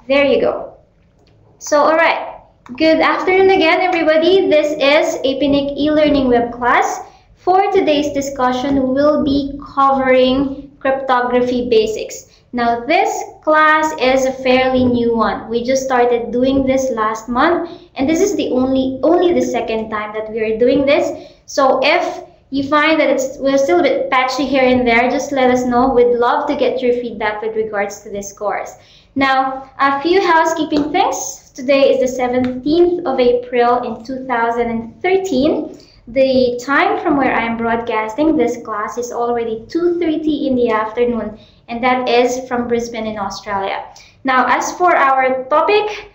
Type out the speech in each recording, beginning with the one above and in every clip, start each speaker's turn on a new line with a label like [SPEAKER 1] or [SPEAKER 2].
[SPEAKER 1] There you go. So, alright. Good afternoon again, everybody. This is APNIC e-learning web class. For today's discussion, we'll be covering cryptography basics. Now, this class is a fairly new one. We just started doing this last month, and this is the only the second time that we are doing this. So if you find that we're still a bit patchy here and there, just let us know. We'd love to get your feedback with regards to this course. Now, a few housekeeping things. Today is the 17th of April in 2013. The time from where I am broadcasting this class is already 2:30 in the afternoon, and that is from Brisbane in Australia. Now, as for our topic,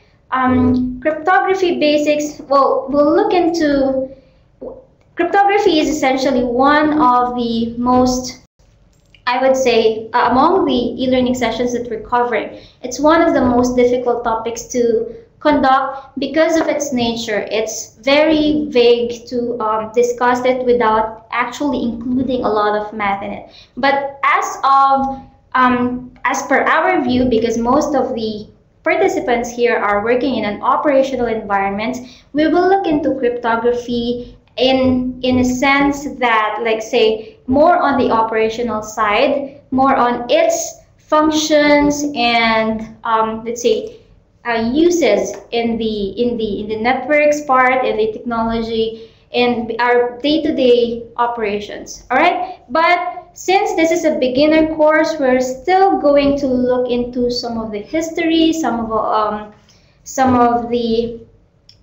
[SPEAKER 1] cryptography basics, well, we'll look into cryptography is essentially one of the most, I would say, among the e-learning sessions that we're covering. It's one of the most difficult topics to conduct because of its nature. It's very vague to discuss it without actually including a lot of math in it. But as per our view, because most of the participants here are working in an operational environment, we will look into cryptography in a sense that, like, say, more on the operational side, more on its functions and let's say uses in the networks part, in the technology, in our day-to-day operations. All right, but since this is a beginner course, we're still going to look into some of the history, some of the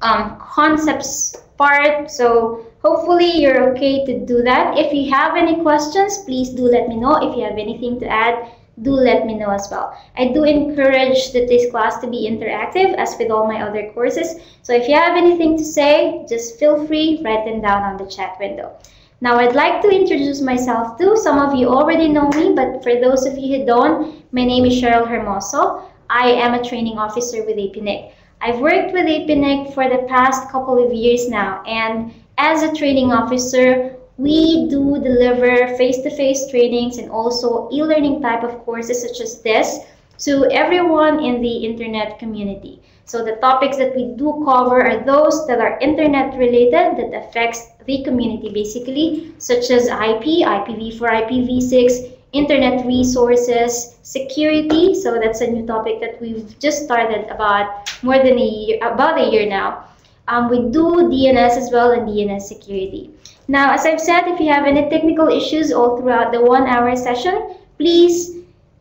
[SPEAKER 1] concepts part. So hopefully you're okay to do that. If you have any questions, please do let me know. If you have anything to add, do let me know as well. I do encourage this class to be interactive, as with all my other courses. So if you have anything to say, just feel free, write them down on the chat window. Now, I'd like to introduce myself too. Some of you already know me, but for those of you who don't, my name is Cheryl Hermoso. I am a training officer with APNIC. I've worked with APNIC for the past couple of years now, and as a training officer, we do deliver face-to-face trainings and also e-learning type of courses such as this to everyone in the internet community. So the topics that we do cover are those that are internet related, that affects the community basically, such as IP, IPv4, IPv6, internet resources, security. So that's a new topic that we've just started about more than about a year now. We do DNS as well, and DNS security. Now, as I've said, if you have any technical issues all throughout the 1-hour session, please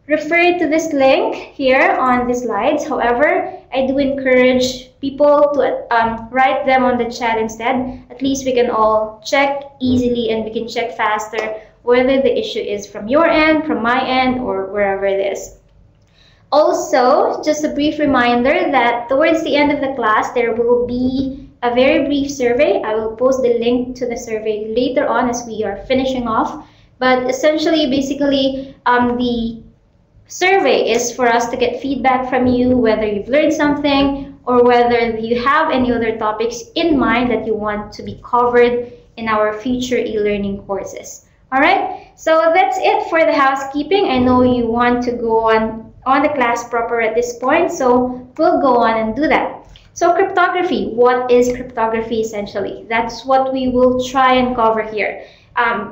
[SPEAKER 1] refer to this link here on the slides. However, I do encourage people to write them on the chat instead. At least we can all check easily and we can check faster whether the issue is from your end, from my end, or wherever it is. Also, just a brief reminder that towards the end of the class, there will be a very brief survey. I will post the link to the survey later on as we are finishing off. But essentially, basically, the survey is for us to get feedback from you, whether you've learned something or whether you have any other topics in mind that you want to be covered in our future e-learning courses. All right, so that's it for the housekeeping. I know you want to go on the class proper at this point, so we'll go on and do that. So cryptography, what is cryptography essentially? That's what we will try and cover here.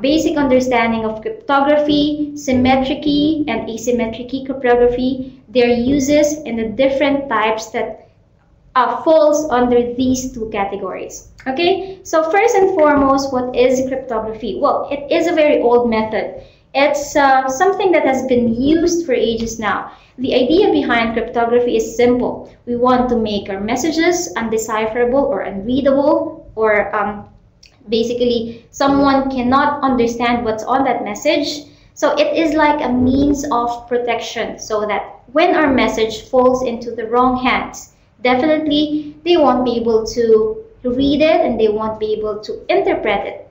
[SPEAKER 1] Basic understanding of cryptography, symmetric key and asymmetric key cryptography, their uses and the different types that falls under these two categories. Okay, so first and foremost, what is cryptography? Well, it is a very old method. It's something that has been used for ages now. The idea behind cryptography is simple. We want to make our messages undecipherable or unreadable, or basically someone cannot understand what's on that message. So it is like a means of protection, so that when our message falls into the wrong hands, definitely they won't be able to read it and they won't be able to interpret it.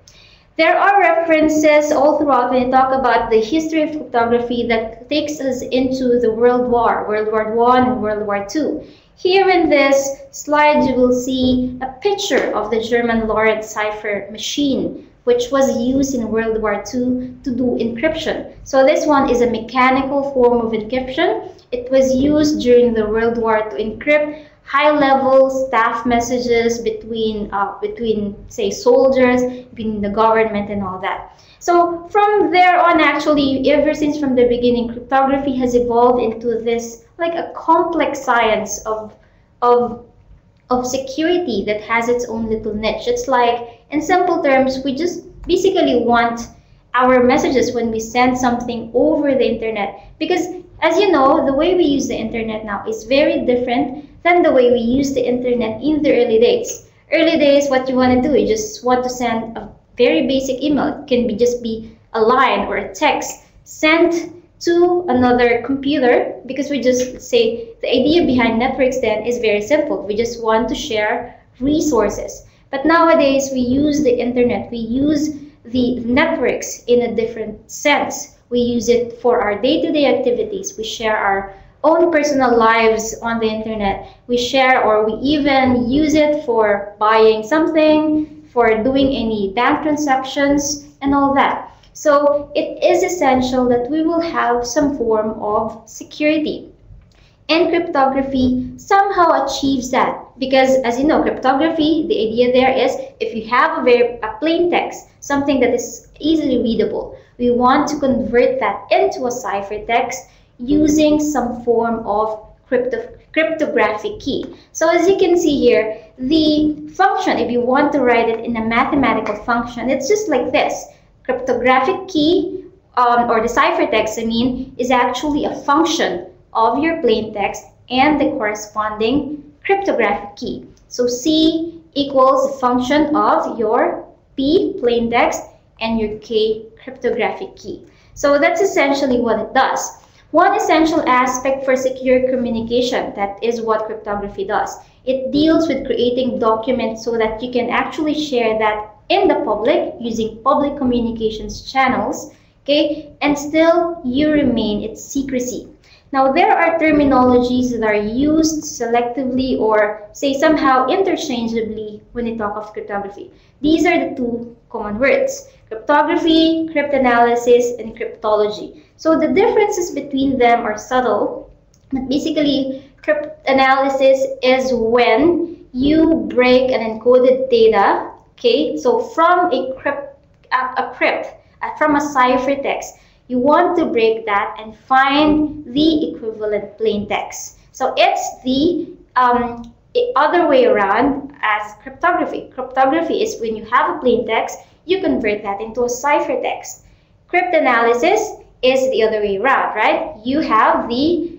[SPEAKER 1] There are references all throughout when you talk about the history of cryptography that takes us into the World War I and World War II. Here in this slide, you will see a picture of the German Rivest Cipher machine which was used in World War II to do encryption. So this one is a mechanical form of encryption. It was used during the World War to encrypt high-level staff messages between say soldiers, between the government and all that. So from there on, actually, ever since from the beginning, cryptography has evolved into this like a complex science of security that has its own little niche. It's like, in simple terms, we just basically want our messages when we send something over the internet, because as you know, the way we use the internet now is very different than the way we used the internet in the early days. Early days, what you want to do, you just want to send a very basic email. It can just be a line or a text sent to another computer, because we just say the idea behind networks then is very simple. We just want to share resources. But nowadays, we use the internet. We use the networks in a different sense. We use it for our day-to-day activities. We share our own personal lives on the internet. We share, or we even use it for buying something, for doing any bank transactions and all that. So it is essential that we will have some form of security. And cryptography somehow achieves that, because as you know, cryptography, the idea there is if you have a plain text, something that is easily readable, we want to convert that into a ciphertext using some form of cryptographic key. So as you can see here, the function, if you want to write it in a mathematical function, it's just like this. Cryptographic key, or the ciphertext, I mean, is actually a function of your plain text and the corresponding cryptographic key. So C equals the function of your P, plain text, and your K, cryptographic key. So that's essentially what it does. One essential aspect for secure communication, that is what cryptography does. It deals with creating documents so that you can actually share that in the public using public communications channels, okay, and still you remain its secrecy. Now, there are terminologies that are used selectively or say somehow interchangeably when we talk of cryptography. These are the two common words: cryptography, cryptanalysis, and cryptology. So the differences between them are subtle, but basically cryptanalysis is when you break an encoded data, okay, so from from a ciphertext, you want to break that and find the equivalent plain text. So it's the other way around as cryptography. Cryptography is when you have a plain text, you convert that into a ciphertext. Cryptanalysis is the other way around, right? You have the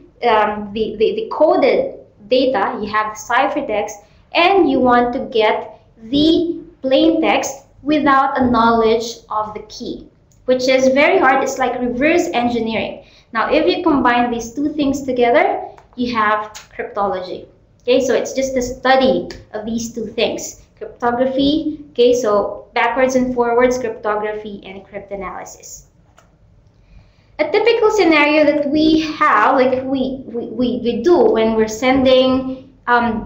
[SPEAKER 1] coded data, you have the ciphertext, and you want to get the plain text without a knowledge of the key, which is very hard. It's like reverse engineering. Now, if you combine these two things together, you have cryptology. Okay, so it's just the study of these two things. Cryptography, okay, so backwards and forwards, cryptography and cryptanalysis. A typical scenario that we have, like we do when we're sending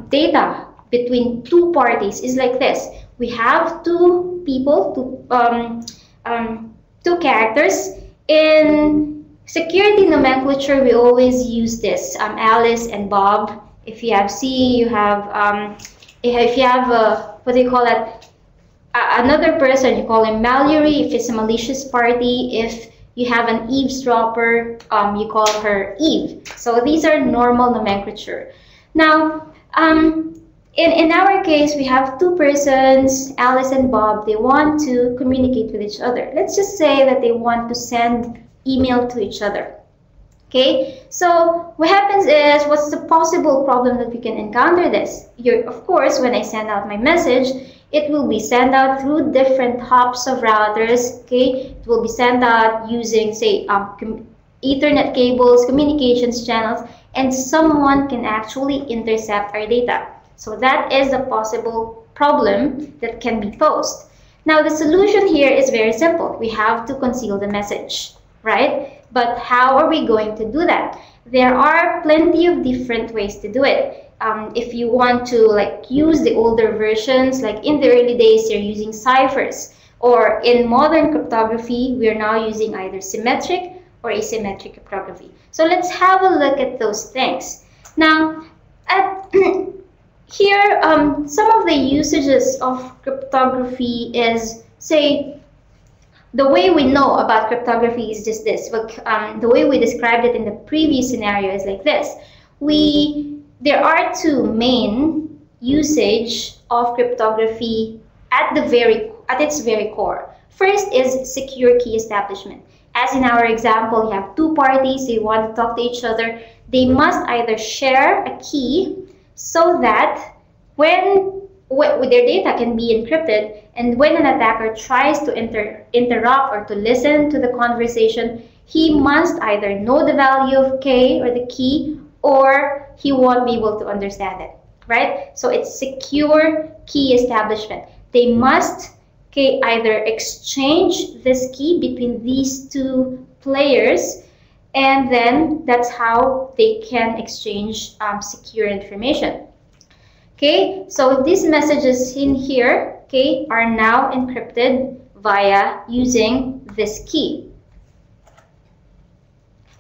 [SPEAKER 1] data between two parties is like this. We have two people, two characters. In security nomenclature, we always use this, Alice and Bob. If you have C, you have, if you have, what do you call that? Another person, you call him Mallory, if it's a malicious party. If you have an eavesdropper, you call her Eve. So these are normal nomenclature. Now, in our case, we have two persons, Alice and Bob. They want to communicate with each other. Let's just say that they want to send email to each other. Okay, so what happens is, what's the possible problem that we can encounter this? Of course, when I send out my message, it will be sent out through different hops of routers. Okay, it will be sent out using, say, Ethernet cables, communications channels, and someone can actually intercept our data. So that is a possible problem that can be posed. Now, the solution here is very simple. We have to conceal the message, right? But how are we going to do that? There are plenty of different ways to do it. If you want to use the older versions, like in the early days, you're using ciphers. or in modern cryptography, we are now using either symmetric or asymmetric cryptography. So let's have a look at those things. Now, here, some of the usages of cryptography is, say, the way we know about cryptography is just this. The way we described it in the previous scenario is like this. There are two main usage of cryptography at its very core. First is secure key establishment. As in our example, you have two parties, they want to talk to each other. They must either share a key so that when their data can be encrypted, and when an attacker tries to interrupt or to listen to the conversation, he must either know the value of K or the key, or he won't be able to understand it, right? So it's secure key establishment. They must either exchange this key between these two players, and then that's how they can exchange secure information. Okay, so these messages in here, okay, are now encrypted via using this key.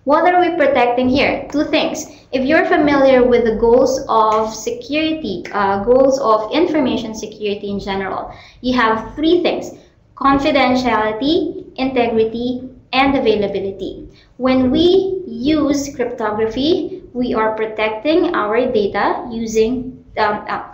[SPEAKER 1] What are we protecting here? Two things. If you're familiar with the goals of security, goals of information security in general, you have three things: confidentiality, integrity, and availability. When we use cryptography, we are protecting our data using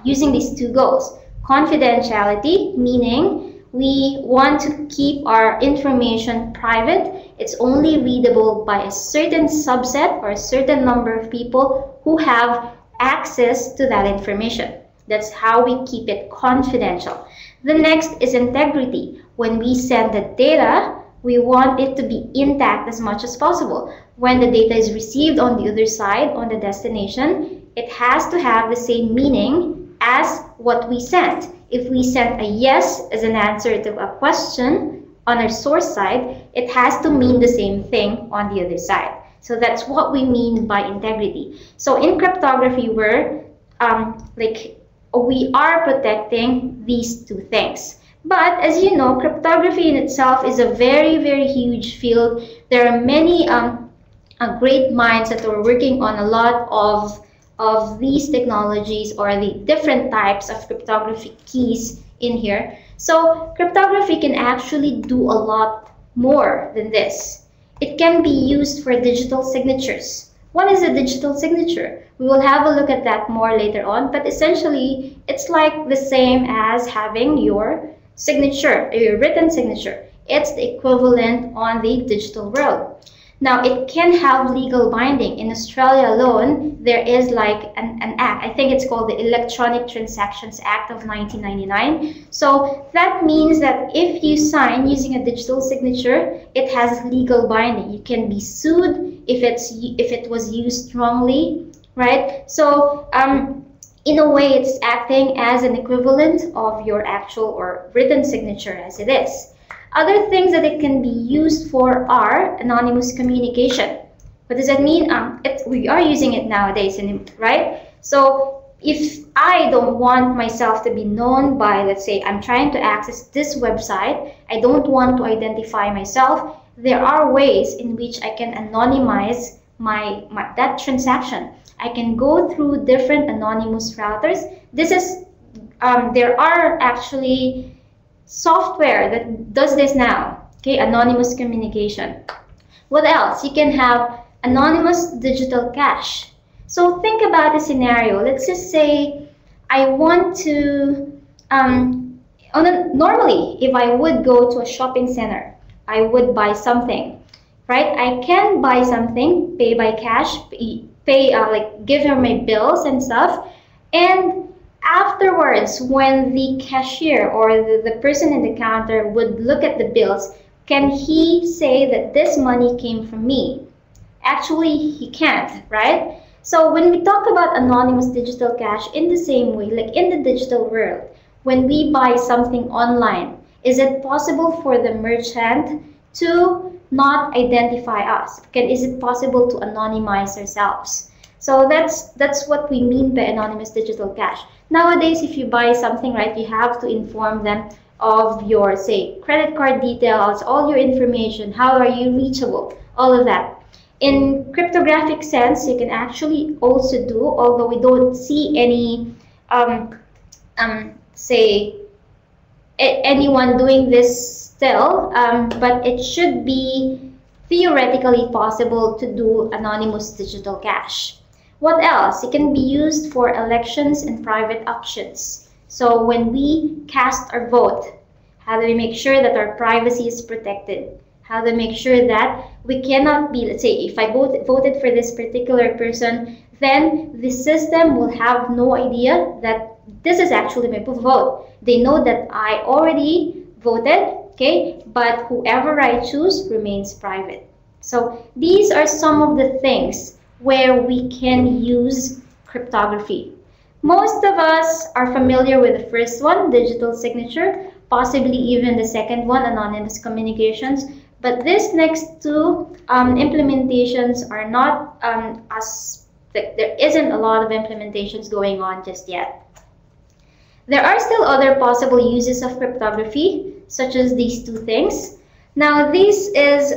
[SPEAKER 1] these two goals. Confidentiality, meaning we want to keep our information private. It's only readable by a certain subset or a certain number of people who have access to that information. That's how we keep it confidential. The next is integrity. When we send the data, we want it to be intact as much as possible. When the data is received on the other side, on the destination, it has to have the same meaning as what we sent. If we sent a yes as an answer to a question on our source side, it has to mean the same thing on the other side. So that's what we mean by integrity. So in cryptography, we are protecting these two things. But as you know, cryptography in itself is a very, very huge field. There are many great minds that are working on a lot of these technologies or the different types of cryptography keys in here. So cryptography can actually do a lot more than this. It can be used for digital signatures. What is a digital signature? We will have a look at that more later on, but essentially it's like the same as having your signature, your written signature. It's the equivalent on the digital world. Now, it can have legal binding. In Australia alone, there is like an act. I think it's called the Electronic Transactions Act of 1999. So that means that if you sign using a digital signature, it has legal binding. You can be sued if it was used wrongly, right? So in a way, it's acting as an equivalent of your actual or written signature as it is. Other things that it can be used for are anonymous communication. What does that mean? We are using it nowadays, right? So if I don't want myself to be known by, let's say, I'm trying to access this website, I don't want to identify myself, there are ways in which I can anonymize that transaction. I can go through different anonymous routers. There are actually software that does this now, okay, anonymous communication. What else? You can have anonymous digital cash. So think about a scenario. Let's just say I want to, normally if I would go to a shopping center, I would buy something, right? I can buy something, pay by cash, give her my bills and stuff, and afterwards, when the cashier or the person in the counter would look at the bills, can he say that this money came from me? Actually, he can't, right? So when we talk about anonymous digital cash, in the same way, like in the digital world, when we buy something online, is it possible for the merchant to not identify us? Is it possible to anonymize ourselves? So that's what we mean by anonymous digital cash. Nowadays, if you buy something, right, you have to inform them of your, say, credit card details, all your information, how are you reachable, all of that. In cryptographic sense, you can actually also do, although we don't see any, say, anyone doing this still, but it should be theoretically possible to do anonymous digital cash. What else? It can be used for elections and private auctions. So when we cast our vote, how do we make sure that our privacy is protected? How to make sure that we cannot be, let's say, if I voted for this particular person, then the system will have no idea that this is actually my vote. They know that I already voted, okay, but whoever I choose remains private. So these are some of the things where we can use cryptography. Most of us are familiar with the first one, digital signature, possibly even the second one, anonymous communications. But these next two implementations are not there isn't a lot of implementations going on just yet. There are still other possible uses of cryptography, such as these two things. Now, this is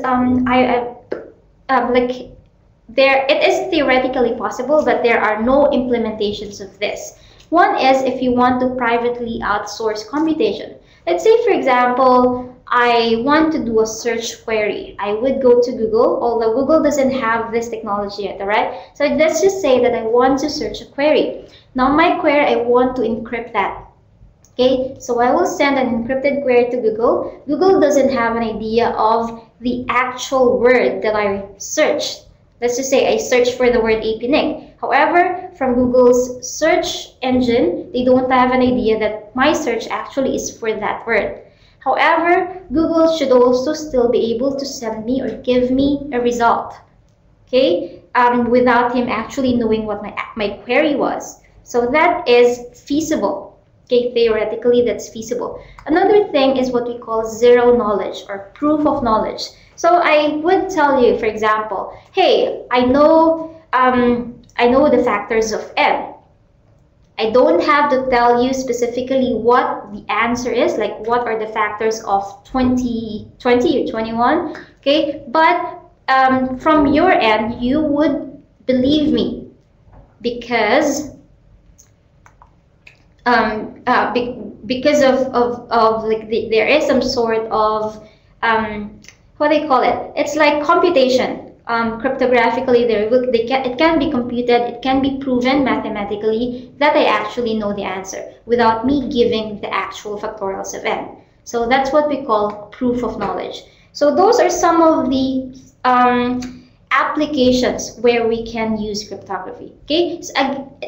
[SPEAKER 1] it is theoretically possible, but there are no implementations of this. One is if you want to privately outsource computation. Let's say, for example, I want to do a search query. I would go to Google, although Google doesn't have this technology yet, all right? So let's just say that I want to search a query. Now my query, I want to encrypt that. Okay, so I will send an encrypted query to Google. Google doesn't have an idea of the actual word that I searched. Let's just say I searched for the word APNIC. However, from Google's search engine, they don't have an idea that my search actually is for that word. However, Google should also still be able to send me or give me a result, okay, without him actually knowing what my query was. So that is feasible, okay, theoretically that's feasible. Another thing is what we call zero knowledge or proof of knowledge. So I would tell you, for example, hey, I know the factors of n. I don't have to tell you specifically what the answer is, like what are the factors of 20 or 21, okay? But from your end, you would believe me because there is some sort of what do they call it? It's like computation. Cryptographically, it can be computed, it can be proven mathematically that I actually know the answer without me giving the actual factorials of n. So that's what we call proof of knowledge. So those are some of the applications where we can use cryptography. Okay, so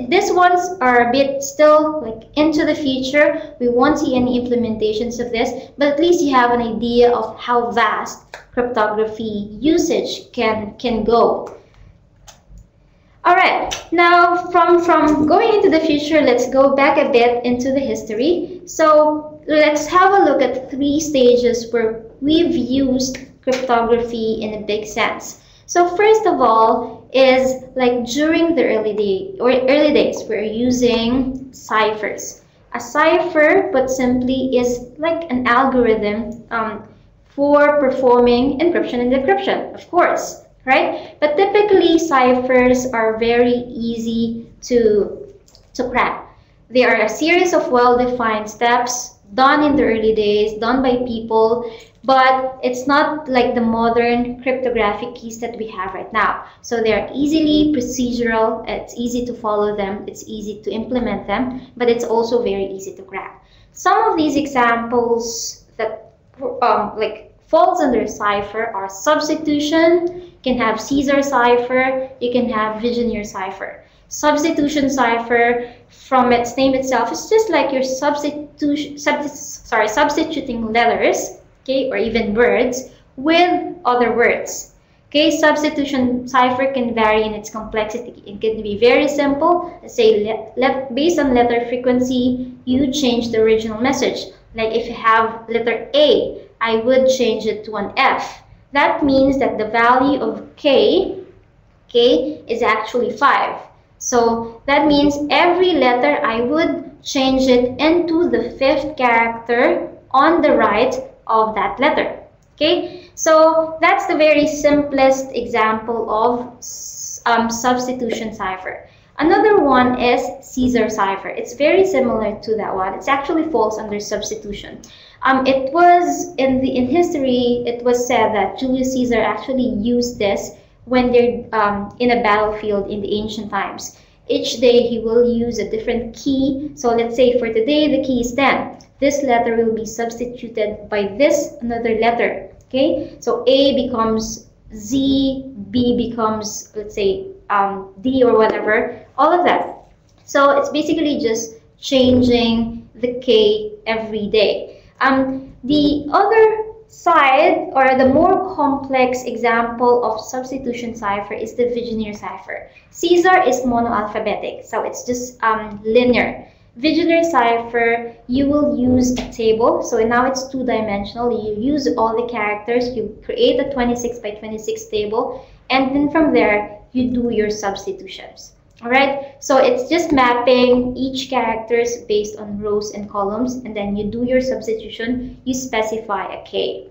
[SPEAKER 1] these ones are a bit still like into the future. We won't see any implementations of this, but at least you have an idea of how vast cryptography usage can go. All right, now from going into the future, let's go back a bit into the history. So let's have a look at 3 stages where we've used cryptography in a big sense. So first of all is like during the early days, we're using ciphers. A cipher, put simply, is like an algorithm for performing encryption and decryption, of course, right? But typically ciphers are very easy to crack. They are a series of well-defined steps done in the early days, done by people, but it's not like the modern cryptographic keys that we have right now. So they're easily procedural, it's easy to follow them, it's easy to implement them, but it's also very easy to crack. Some of these examples that falls under cipher are substitution. You can have Caesar cipher, you can have Vigenère cipher. Substitution cipher, from its name itself, is just like you're substituting letters, okay, or even words with other words. Okay, substitution cipher can vary in its complexity. It can be very simple. Let's say based on letter frequency, you change the original message. Like if you have letter A, I would change it to an F. That means that the value of K is actually 5. So that means every letter I would change it into the 5th character on the right of that letter. Okay, so that's the very simplest example of substitution cipher. Another one is Caesar cipher. It's very similar to that one. It actually falls under substitution. It was in history, it was said that Julius Caesar actually used this when they're in a battlefield in the ancient times. Each day he will use a different key. So let's say for today the key is 10. This letter will be substituted by this another letter. Okay, so A becomes Z, B becomes, let's say, D or whatever, all of that. So it's basically just changing the K every day. The other side, or the more complex example of substitution cipher, is the Vigenère cipher. Caesar is monoalphabetic, so it's just linear. Vigenère cipher, you will use a table. So now it's two-dimensional. You use all the characters. You create a 26 by 26 table, and then from there you do your substitutions. All right. So it's just mapping each characters based on rows and columns, and then you do your substitution. You specify a K.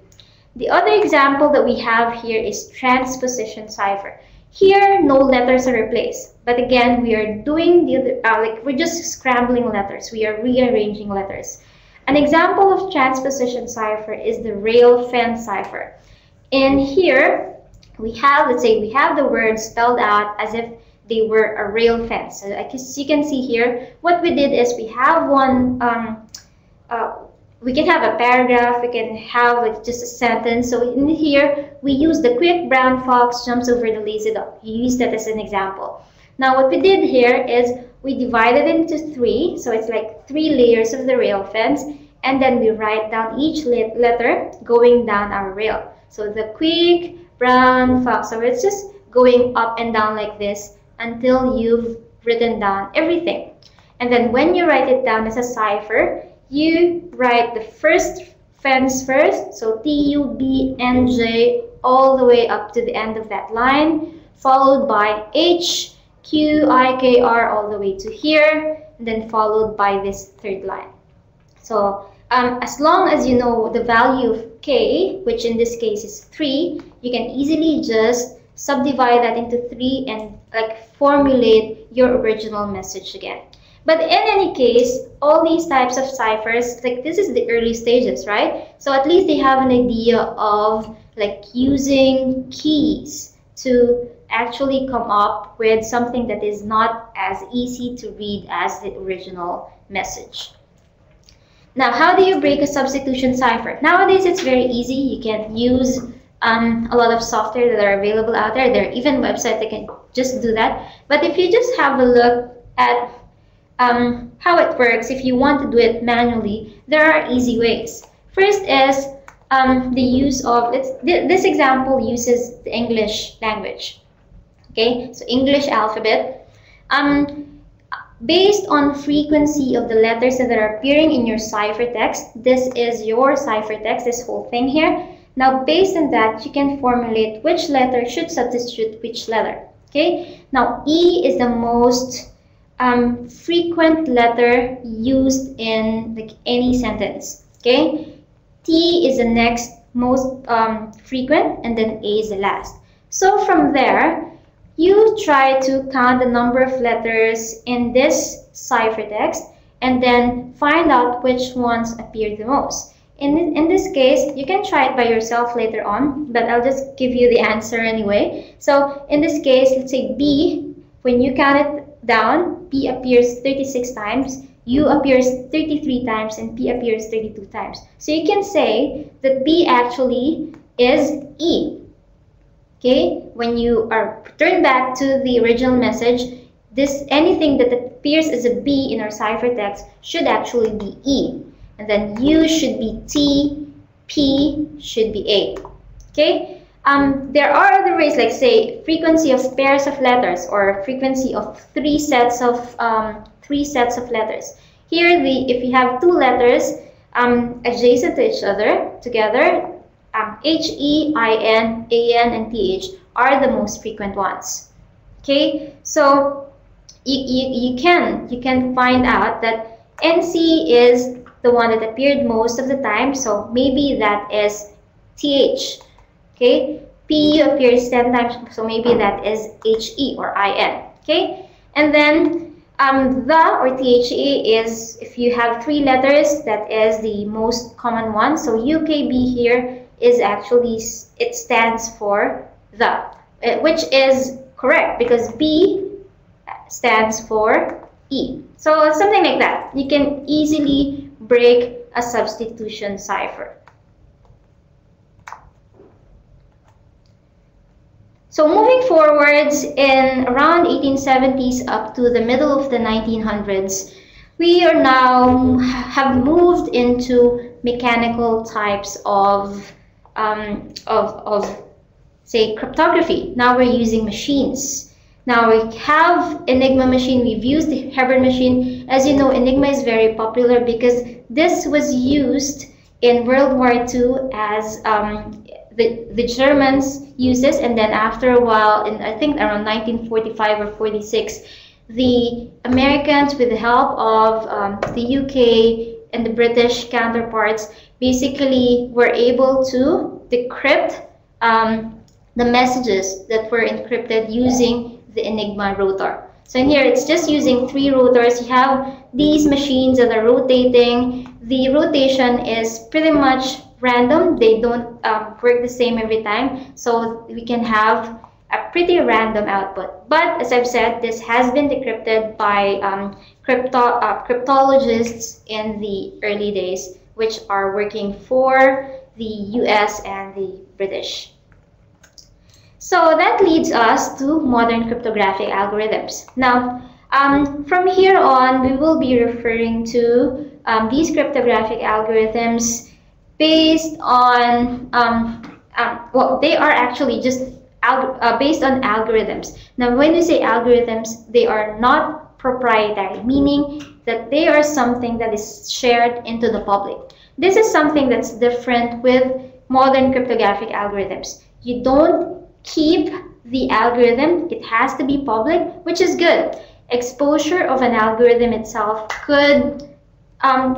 [SPEAKER 1] The other example that we have here is transposition cipher. Here, no letters are replaced, but again, we are doing the other, we're just scrambling letters. We are rearranging letters. An example of transposition cipher is the rail fence cipher. In here, we have, let's say, we have the words spelled out as if they were a rail fence. So as you can see here, what we did is we have one, we can have a paragraph, we can have like just a sentence. So in here, we use the quick brown fox jumps over the lazy dog. You use that as an example. Now what we did here is we divided into 3. So it's like 3 layers of the rail fence. And then we write down each letter going down our rail. So the quick brown fox. So it's just going up and down like this until you've written down everything. And then when you write it down as a cipher, you write the first fence first, so T-U-B-N-J all the way up to the end of that line, followed by H-Q-I-K-R all the way to here, and then followed by this third line. So as long as you know the value of K, which in this case is 3, you can easily just subdivide that into 3 and like formulate your original message again. But in any case, all these types of ciphers, like this is the early stages, right? So at least they have an idea of like using keys to actually come up with something that is not as easy to read as the original message. Now, how do you break a substitution cipher? Nowadays, it's very easy. You can use a lot of software that are available out there. There are even websites that can just do that. But if you just have a look at how it works, if you want to do it manually, there are easy ways. First is the use of, this example uses the English language. Okay, so English alphabet. Based on frequency of the letters that are appearing in your ciphertext, this is your ciphertext, this whole thing here. Now, based on that, you can formulate which letter should substitute which letter. Okay, now E is the most frequent letter used in like any sentence. Okay, T is the next most frequent, and then A is the last. So from there, you try to count the number of letters in this ciphertext and then find out which ones appear the most. In this case, you can try it by yourself later on, but I'll just give you the answer anyway. So in this case, let's say B, when you count it down, B appears 36 times, U appears 33 times, and P appears 32 times. So you can say that B actually is E. Okay, when you are returned back to the original message, anything that appears as a B in our ciphertext should actually be E. And then U should be T, P should be A. Okay, there are other ways, like say frequency of pairs of letters or frequency of three sets of letters. Here, if you have 2 letters adjacent to each other together, H, E, I, N, A, N, and T, H are the most frequent ones. Okay, so you can find out that NC is the one that appeared most of the time, so maybe that is TH. Okay, PU appears 10 times, so maybe that is HE or IN. Okay, and then the or THE is, if you have 3 letters, that is the most common one. So UKB here is actually, it stands for the, which is correct because B stands for E. So something like that. You can easily break a substitution cipher. So moving forwards, in around 1870s up to the middle of the 1900s, we are now have moved into mechanical types of say cryptography. Now we're using machines. Now we have Enigma machine. We've used the Hebron machine. As you know, Enigma is very popular because this was used in World War II as the Germans used this, and then after a while, in I think around 1945 or 46, the Americans, with the help of the UK and the British counterparts, basically were able to decrypt the messages that were encrypted using the Enigma rotor. So in here, it's just using 3 rotors. You have these machines that are rotating. The rotation is pretty much random. They don't work the same every time. So we can have a pretty random output. But as I've said, this has been decrypted by cryptologists in the early days, which are working for the US and the British. So that leads us to modern cryptographic algorithms. Now, from here on, we will be referring to these cryptographic algorithms based on, well, they are actually just based on algorithms. Now, when we say algorithms, they are not proprietary, meaning that they are something that is shared into the public. This is something that's different with modern cryptographic algorithms. You don't keep the algorithm, it has to be public, which is good. Exposure of an algorithm itself could,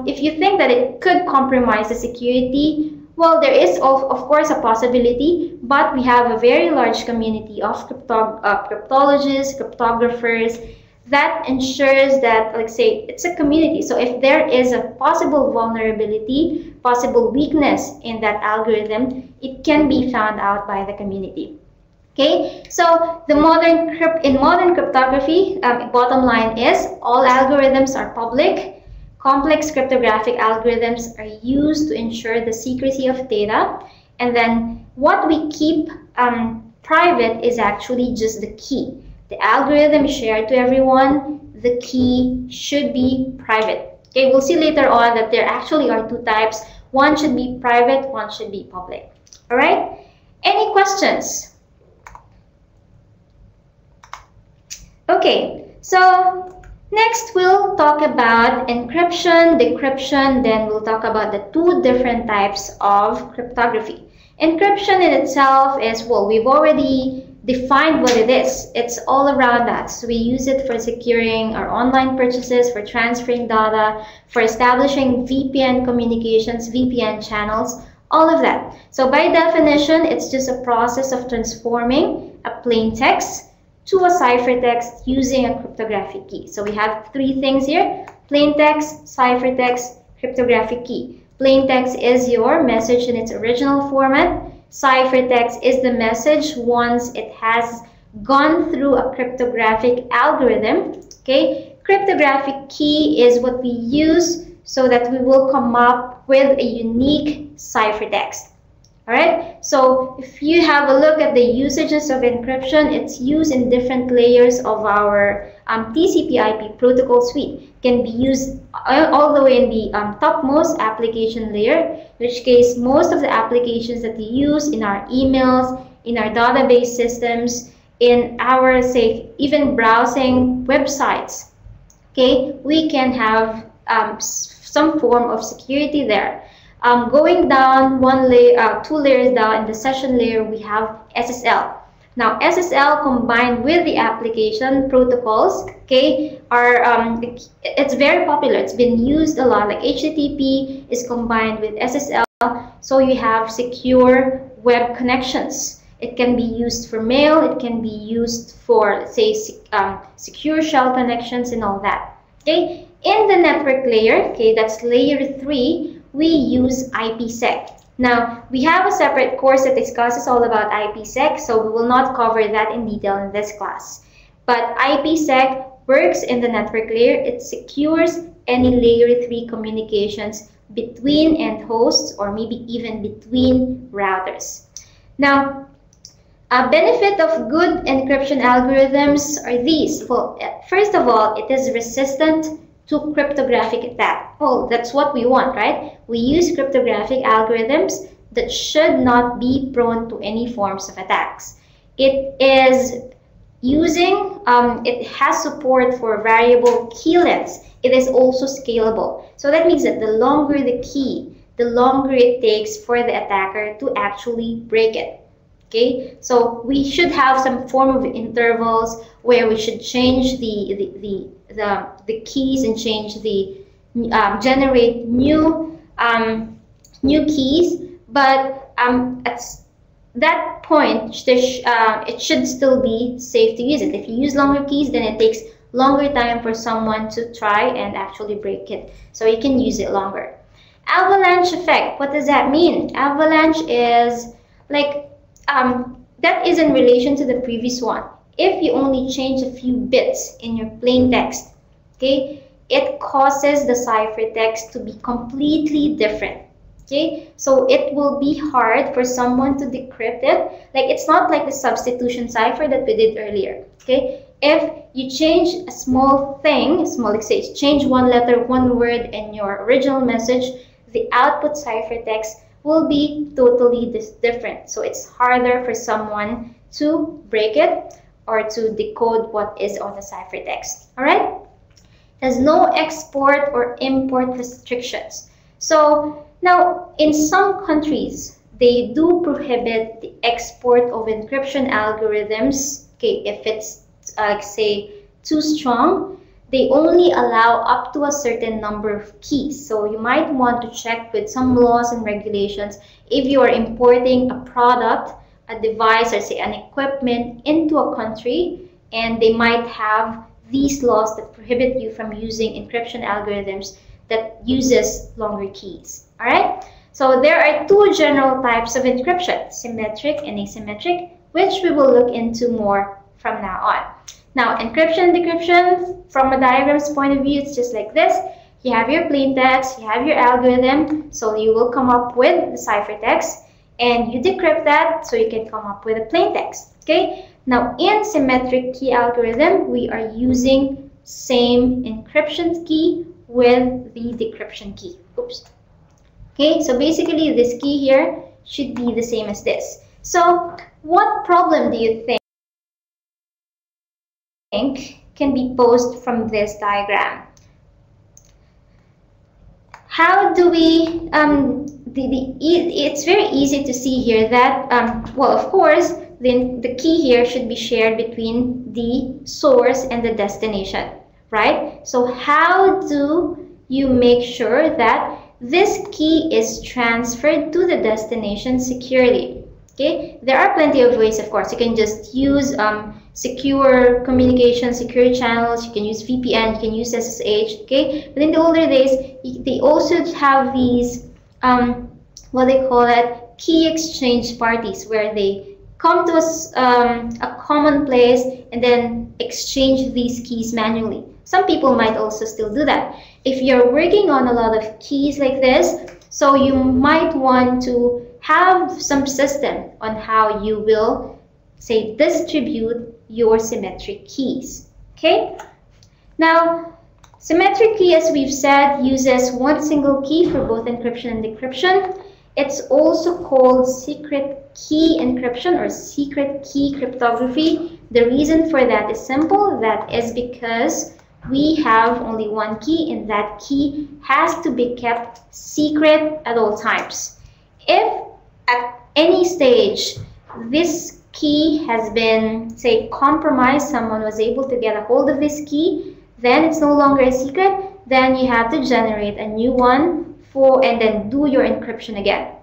[SPEAKER 1] if you think that it could compromise the security, well, there is of course a possibility, but we have a very large community of cryptologists, cryptographers, that ensures that, like say, it's a community. So if there is a possible vulnerability, possible weakness in that algorithm, it can be found out by the community. Okay, so in modern cryptography, bottom line is all algorithms are public. Complex cryptographic algorithms are used to ensure the secrecy of data, and then what we keep private is actually just the key. The algorithm is shared to everyone. The key should be private. Okay, we'll see later on that there actually are 2 types. One should be private, one should be public. All right, any questions? Okay, so next we'll talk about encryption, decryption, then we'll talk about the 2 different types of cryptography. Encryption in itself is, well, we've already defined what it is. It's all around us. So we use it for securing our online purchases, for transferring data, for establishing VPN communications, VPN channels, all of that. So by definition, it's just a process of transforming a plain text to a ciphertext using a cryptographic key. So we have 3 things here: plain text, ciphertext, cryptographic key. Plain text is your message in its original format. Ciphertext is the message once it has gone through a cryptographic algorithm. Okay, cryptographic key is what we use so that we will come up with a unique ciphertext. Alright, so if you have a look at the usages of encryption, it's used in different layers of our TCP/IP protocol suite. It can be used all the way in the topmost application layer, in which case most of the applications that we use in our emails, in our database systems, in our, say, even browsing websites, okay, we can have some form of security there. Going down 1 layer, 2 layers down in the session layer, we have SSL. Now, SSL combined with the application protocols, okay, it's very popular. It's been used a lot. Like HTTP is combined with SSL, so you have secure web connections. It can be used for mail. It can be used for, let's say, secure shell connections and all that. Okay, in the network layer, okay, that's layer 3, we use IPsec. Now, we have a separate course that discusses all about IPsec, so we will not cover that in detail in this class. But IPsec works in the network layer. It secures any layer 3 communications between end hosts or maybe even between routers. Now, a benefit of good encryption algorithms are these. Well, first of all, it is resistant to cryptographic attack. Oh, that's what we want, right? We use cryptographic algorithms that should not be prone to any forms of attacks. It is using, it has support for variable key lengths. It is also scalable. So that means that the longer the key, the longer it takes for the attacker to actually break it. Okay, so we should have some form of intervals where we should change the keys and change the generate new keys, but at that point it should still be safe to use it. If you use longer keys, then it takes longer time for someone to try and actually break it, so you can use it longer. Avalanche effect, what does that mean? Avalanche is like that is in relation to the previous one. If you only change a few bits in your plain text, okay, it causes the ciphertext to be completely different. Okay, so it will be hard for someone to decrypt it. Like, it's not like the substitution cipher that we did earlier. Okay, if you change a small thing, like say change one letter, one word in your original message, the output ciphertext will be totally different. So it's harder for someone to break it or to decode what is on the ciphertext. All right? There's no export or import restrictions. So now, in some countries, they do prohibit the export of encryption algorithms. Okay, if it's say too strong, they only allow up to a certain number of keys. So you might want to check with some laws and regulations if you are importing a product, a device, or say an equipment into a country, and they might have these laws that prohibit you from using encryption algorithms that uses longer keys. All right? So there are two general types of encryption, symmetric and asymmetric, which we will look into more from now on. Now, encryption and decryption, from a diagram's point of view, it's just like this. You have your plain text, you have your algorithm, so you will come up with the ciphertext, and you decrypt that so you can come up with a plain text. Okay? Now, in symmetric key algorithm, we are using same encryption key with the decryption key. Oops. Okay, so basically this key here should be the same as this. So, what problem do you think can be posed from this diagram? How do we, it's very easy to see here that, well, of course, the key here should be shared between the source and the destination, right? So how do you make sure that this key is transferred to the destination securely? Okay, there are plenty of ways, of course. You can just use secure communication, secure channels. You can use VPN, you can use SSH. Okay, but in the older days, they also have these what they call it, key exchange parties, where they come to a common place and then exchange these keys manually. Some people might also still do that. If you're working on a lot of keys like this, so you might want to have some system on how you will, say, distribute your symmetric keys. Okay? Now, symmetric key, as we've said, uses one single key for both encryption and decryption. It's also called secret key encryption or secret key cryptography. The reason for that is simple. That is because we have only one key, and that key has to be kept secret at all times. If at any stage this key has been, say, compromised, someone was able to get a hold of this key, then it's no longer a secret. Then you have to generate a new one and then do your encryption again.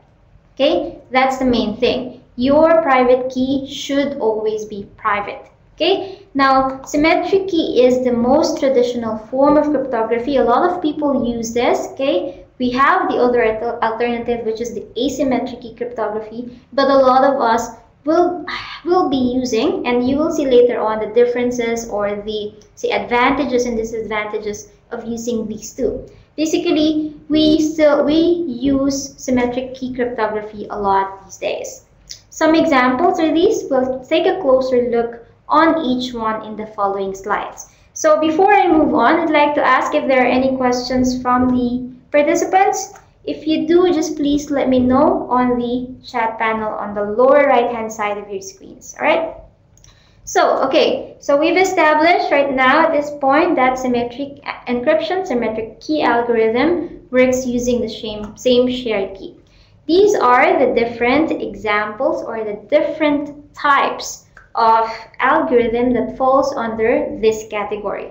[SPEAKER 1] Okay, that's the main thing. Your private key should always be private. Okay, now symmetric key is the most traditional form of cryptography. A lot of people use this. Okay, we have the other alternative, which is the asymmetric key cryptography, but a lot of us will be using, and you will see later on the differences or the, say, advantages and disadvantages of using these two. Basically, we use symmetric key cryptography a lot these days. Some examples are these. We'll take a closer look on each one in the following slides. So before I move on, I'd like to ask if there are any questions from the participants. If you do, just please let me know on the chat panel on the lower right-hand side of your screens. All right? So, okay, so we've established right now at this point that symmetric encryption, symmetric key algorithm works using the same shared key. These are the different examples or the different types of algorithm that falls under this category.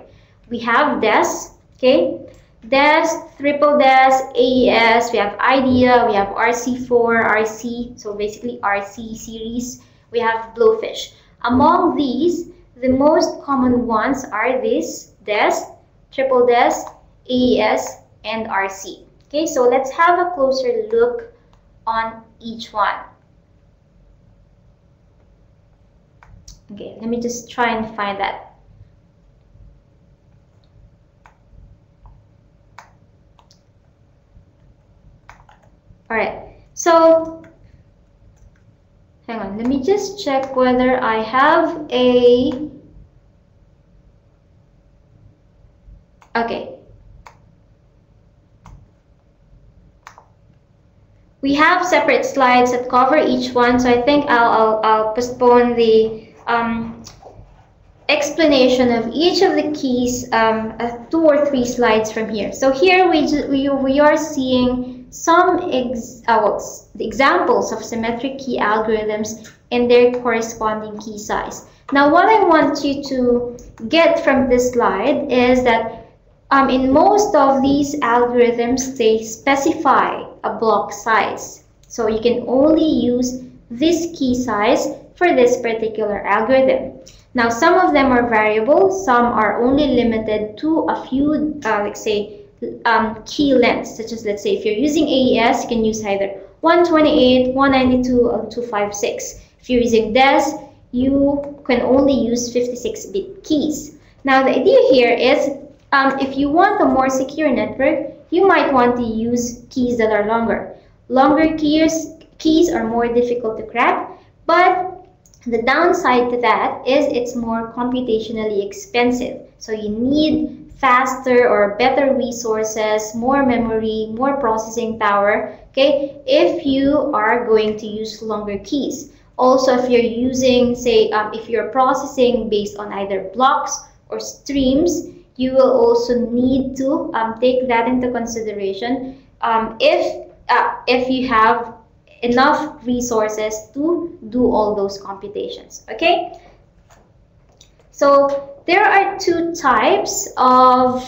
[SPEAKER 1] We have DES, okay? DES, triple DES, AES, we have IDEA, we have RC4, RC, so basically RC series, we have Blowfish. Among these, the most common ones are this DES, triple DES, AES, and RC. Okay, so let's have a closer look on each one. Okay, let me just try and find that. All right, so hang on, let me just check whether I have a... Okay. We have separate slides that cover each one, so I think I'll postpone the explanation of each of the keys 2 or 3 slides from here. So here we are seeing some examples of symmetric key algorithms and their corresponding key size. Now, what I want you to get from this slide is that in most of these algorithms, they specify a block size. So you can only use this key size for this particular algorithm. Now, some of them are variable, some are only limited to a few, like say, key lengths, such as, let's say, if you're using AES, you can use either 128, 192, or 256. If you're using DES, you can only use 56-bit keys. Now, the idea here is, if you want a more secure network, you might want to use keys that are longer. Longer keys are more difficult to crack, but the downside to that is it's more computationally expensive. So you need faster or better resources, more memory, more processing power, okay, if you are going to use longer keys. Also, if you're using, say, if you're processing based on either blocks or streams, you will also need to take that into consideration if you have enough resources to do all those computations. Okay, so there are 2 types of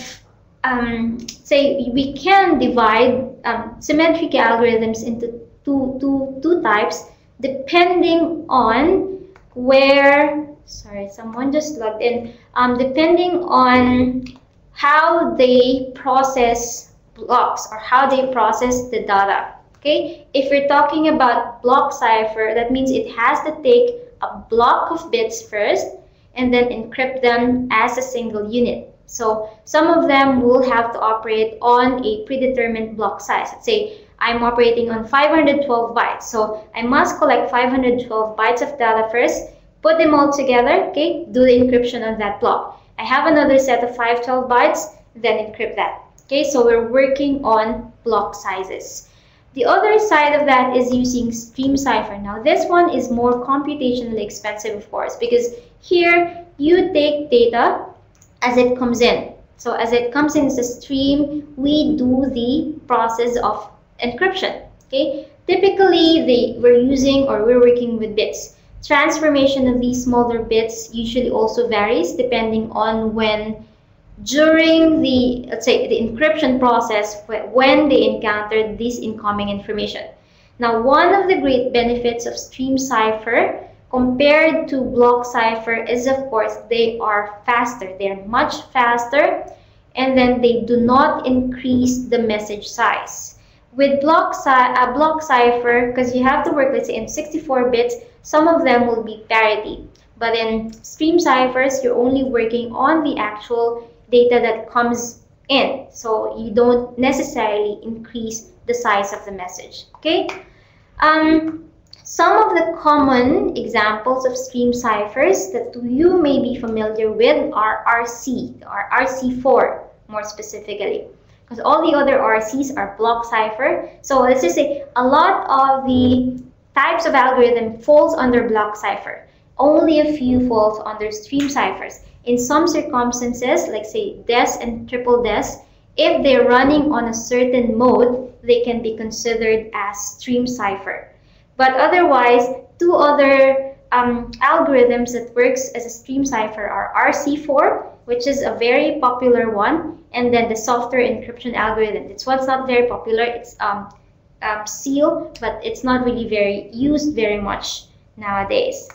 [SPEAKER 1] say, we can divide symmetric algorithms into two types depending on where, sorry, someone just logged in, depending on how they process blocks or how they process the data. Okay, if we're talking about block cipher, that means it has to take a block of bits first and then encrypt them as a single unit. So some of them will have to operate on a predetermined block size. Let's say I'm operating on 512 bytes. So I must collect 512 bytes of data first, put them all together, okay, do the encryption on that block. I have another set of 512 bytes, then encrypt that. Okay, so we're working on block sizes. The other side of that is using stream cipher. Now this one is more computationally expensive, of course, because here you take data as it comes in. So as it comes in as a stream, we do the process of encryption. Okay, typically we're working with bits. transformation of these smaller bits usually also varies depending on when during the, let's say, the encryption process, when they encountered this incoming information. Now, one of the great benefits of stream cipher compared to block cipher is, of course, they are faster. They're much faster, and then they do not increase the message size. With block cipher, because you have to work, let's say, in 64 bits, some of them will be parity. But in stream ciphers, you're only working on the actual data that comes in. So you don't necessarily increase the size of the message. Okay? Some of the common examples of stream ciphers that you may be familiar with are RC, or RC4 more specifically, because all the other RCs are block cipher. So let's just say a lot of the types of algorithm falls under block cipher. Only a few falls under stream ciphers. In some circumstances, like say DES and triple DES, if they're running on a certain mode, they can be considered as stream cipher. But otherwise, two other algorithms that works as a stream cipher are RC4, which is a very popular one, and then the software encryption algorithm. This one's not very popular. It's SEAL, but it's not really used very much nowadays.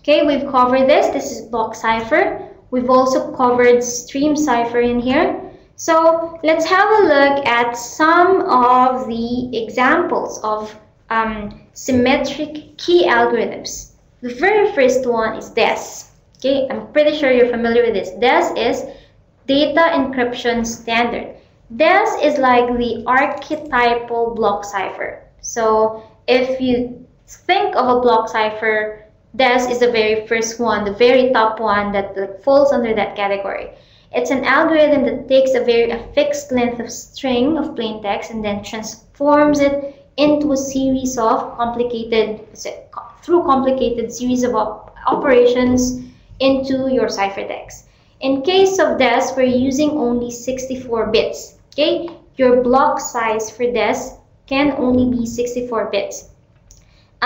[SPEAKER 1] Okay, we've covered this. This is block cipher. We've also covered stream cipher in here. So let's have a look at some of the examples of symmetric key algorithms. The very first one is DES. Okay, I'm pretty sure you're familiar with this. DES is Data Encryption Standard. DES is like the archetypal block cipher. So if you think of a block cipher, DES is the very first one, the very top one that falls under that category. It's an algorithm that takes a fixed length of string of plain text and then transforms it into a series of complicated series of operations into your ciphertext. In case of DES, we're using only 64 bits. Okay, your block size for DES can only be 64 bits.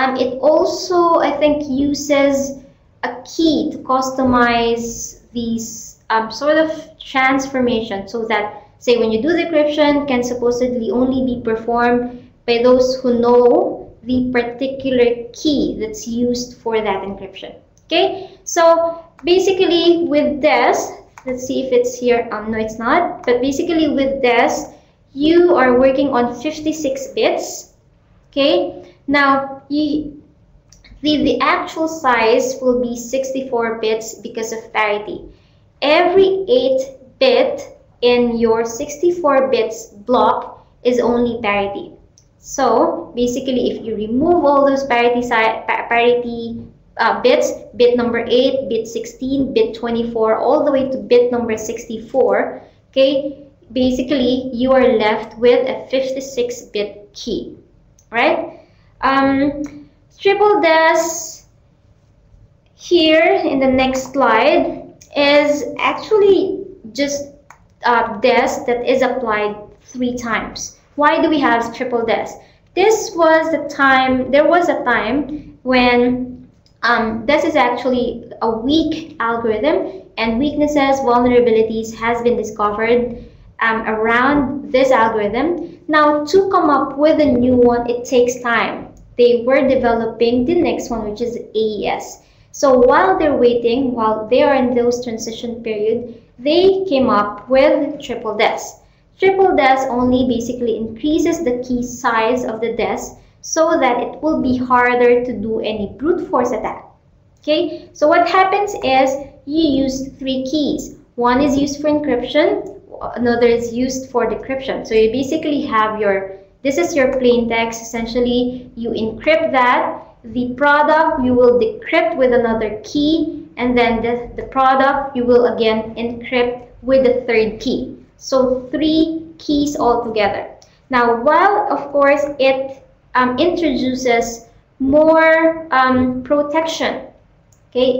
[SPEAKER 1] It also, I think, uses a key to customize these sort of transformation, so that, say, when you do decryption, can supposedly only be performed by those who know the particular key that's used for that encryption. Okay, so basically with DES, let's see if it's here. No, it's not. But basically with DES, you are working on 56 bits. Okay. Now, the actual size will be 64 bits because of parity. Every 8 bit in your 64 bits block is only parity. So, basically, if you remove all those parity bits, bit number 8, bit 16, bit 24, all the way to bit number 64, okay, basically, you are left with a 56-bit key, right? Triple DES here in the next slide is actually just DES that is applied 3 times. Why do we have triple DES? This was the time, there was a time when DES is actually a weak algorithm, and weaknesses, vulnerabilities has been discovered around this algorithm. Now, to come up with a new one, it takes time. They were developing the next one, which is AES. So while they're waiting, while they are in those transition period, they came up with triple DES. Triple DES only basically increases the key size of the DES so that it will be harder to do any brute force attack. Okay, so what happens is you use 3 keys. One is used for encryption, another is used for decryption. So you basically have this is your plain text. Essentially, you encrypt that. The product you will decrypt with another key, and then the product you will again encrypt with the 3rd key. So 3 keys altogether. Now, while of course it introduces more protection, okay,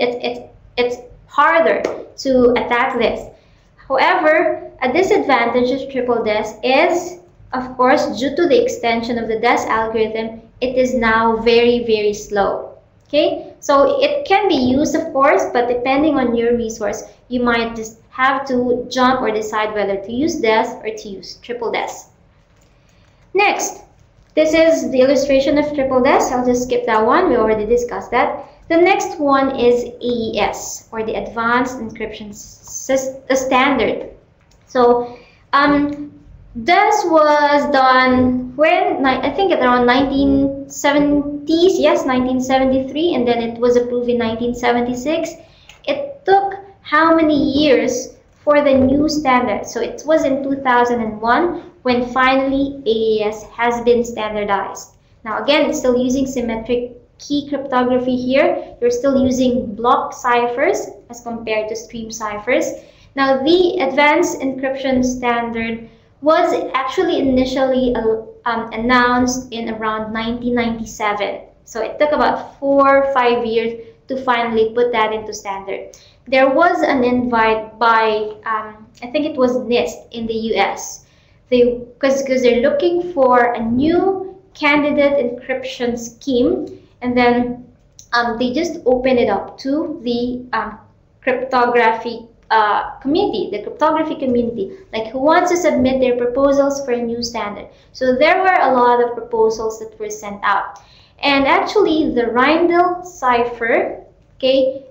[SPEAKER 1] it's harder to attack this. However, a disadvantage of triple DES is, of course, due to the extension of the DES algorithm, it is now very, very slow. Okay, so it can be used, of course, but depending on your resource, you might just have to jump or decide whether to use DES or to use triple DES. Next, this is the illustration of triple DES. I'll just skip that one. We already discussed that. The next one is AES, or the Advanced Encryption Standard. So, DES was done when, I think around 1970s, yes, 1973, and then it was approved in 1976. It took how many years for the new standard? So it was in 2001 when finally AES has been standardized. Now again, it's still using symmetric key cryptography here. You're still using block ciphers as compared to stream ciphers. Now the Advanced Encryption Standard was actually initially announced in around 1997. So it took about 4 or 5 years to finally put that into standard. There was an invite by, I think it was NIST in the US. Because they're looking for a new candidate encryption scheme, and then they just opened it up to the cryptography community, the cryptography community, like who wants to submit their proposals for a new standard. So there were a lot of proposals that were sent out. And actually the Rivest Cipher, okay,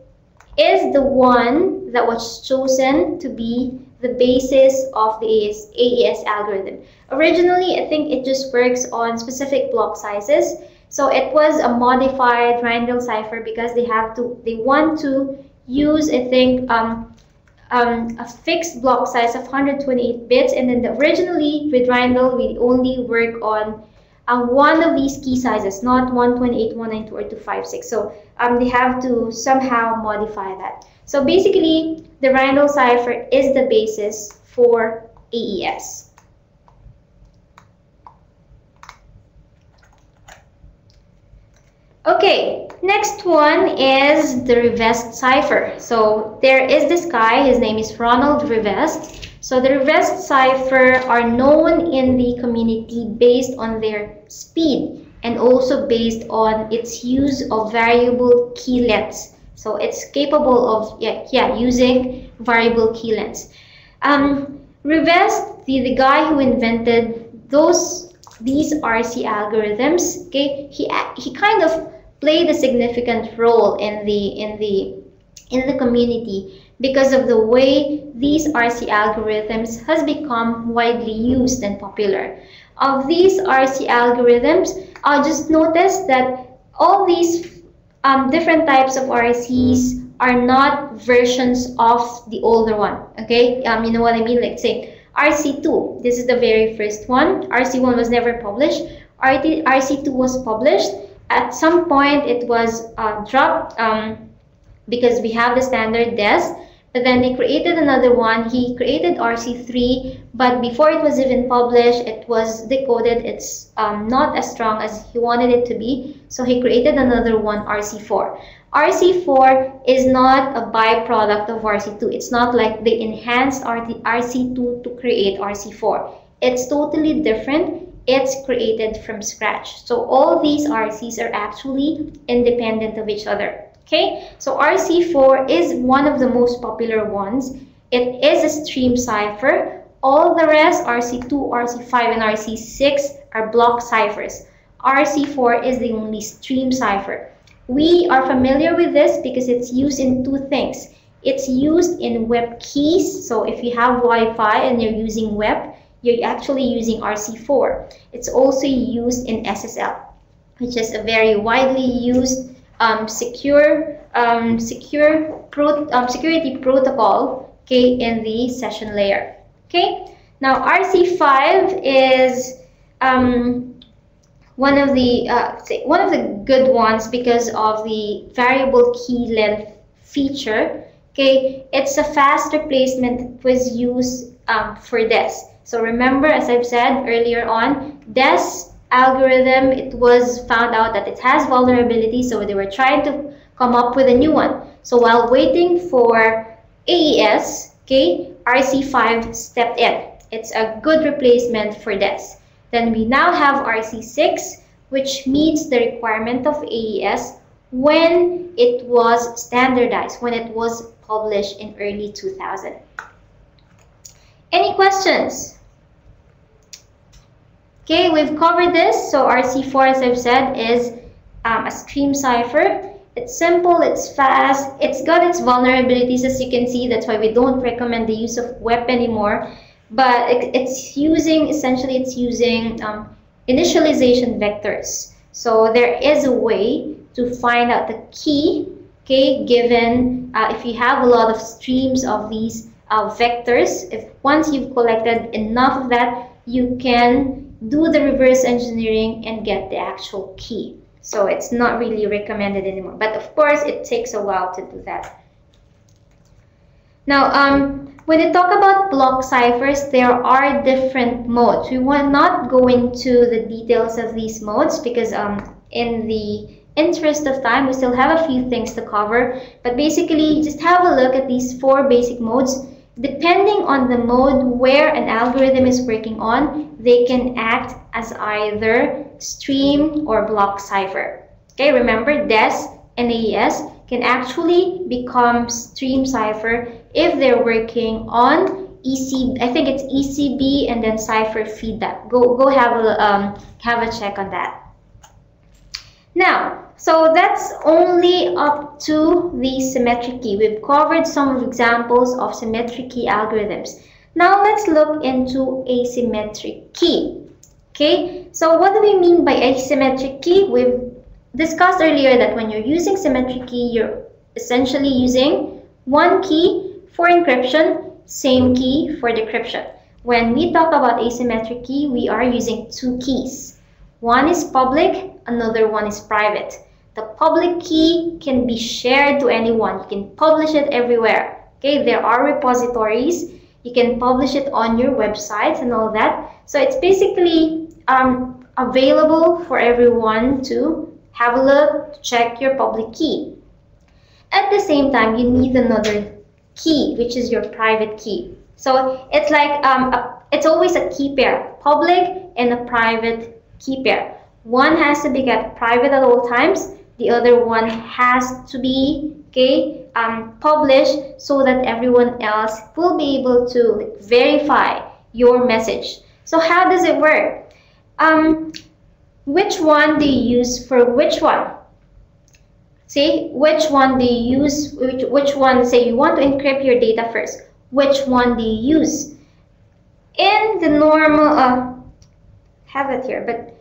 [SPEAKER 1] is the one that was chosen to be the basis of the AES algorithm. Originally, I think it just works on specific block sizes. So it was a modified Rivest Cipher because they want to use, I think, a fixed block size of 128 bits, and then originally with Rivest we only work on one of these key sizes, not 128, 192, or 256. So they have to somehow modify that. So basically, the Rivest Cipher is the basis for AES. Okay, next one is the Rivest Cipher. So there is this guy, his name is Ronald Rivest. So the Rivest Cipher are known in the community based on their speed and also based on its use of variable key lengths. So it's capable of using variable key lengths. Rivest, the guy who invented these RC algorithms, okay, he kind of played a significant role in the community because of the way these RC algorithms has become widely used and popular. Of these RC algorithms, I'll just notice that all these different types of RCs are not versions of the older one. Okay, you know what I mean? Like say RC2, this is the very first one. RC1 was never published. RC2 was published. At some point, it was dropped because we have the standard DES. But then they created another one. He created RC3, but before it was even published, it was decoded. It's not as strong as he wanted it to be. So he created another one, RC4. RC4 is not a byproduct of RC2. It's not like they enhanced RC2 to create RC4. It's totally different. It's created from scratch. So all these RCs are actually independent of each other. Okay, so RC4 is one of the most popular ones. It is a stream cipher. All the rest, RC2, RC5, and RC6 are block ciphers. RC4 is the only stream cipher. We are familiar with this because it's used in two things. It's used in web keys. So if you have Wi-Fi and you're using web, you're actually using RC4. It's also used in SSL, which is a very widely used security protocol, okay, in the session layer. Okay, now RC5 is one of the good ones because of the variable key length feature. Okay, it's a fast replacement that was used for DES. So remember, as I've said earlier on, DES algorithm, it was found out that it has vulnerability, so they were trying to come up with a new one. So while waiting for AES, okay, RC5 stepped in. It's a good replacement for DES. Then we now have RC6, which meets the requirement of AES when it was standardized, when it was published in early 2000. Any questions? Okay, we've covered this. So RC4, as I've said, is a stream cipher. It's simple, it's fast, it's got its vulnerabilities, as you can see. That's why we don't recommend the use of WEP anymore. But it's using initialization vectors. So there is a way to find out the key, okay, given if you have a lot of streams of these vectors. If once you've collected enough of that, you can do the reverse engineering and get the actual key. So it's not really recommended anymore. But of course, it takes a while to do that. Now, when you talk about block ciphers, there are different modes. We will not go into the details of these modes because in the interest of time, we still have a few things to cover. But basically, just have a look at these 4 basic modes. Depending on the mode where an algorithm is working on, they can act as either stream or block cipher. Okay, remember DES and AES can actually become stream cipher if they're working on ECB. I think it's ECB and then cipher feedback. Go have a check on that. Now, so that's only up to the symmetric key. We've covered some examples of symmetric key algorithms. Now let's look into asymmetric key. Okay, so what do we mean by asymmetric key? We've discussed earlier that when you're using symmetric key, you're essentially using one key for encryption, same key for decryption. When we talk about asymmetric key, we are using 2 keys. One is public, another one is private. The public key can be shared to anyone. You can publish it everywhere. Okay, there are repositories. You can publish it on your websites and all that. So it's basically available for everyone to have a look, to check your public key. At the same time, you need another key, which is your private key. So it's like it's always a key pair, public and a private key pair. One has to be kept private at all times. The other one has to be published so that everyone else will be able to verify your message. So how does it work? Which one do you use for which one? See, which one do you use? Which one? Say you want to encrypt your data first. Which one do you use? In the normal, have it here, but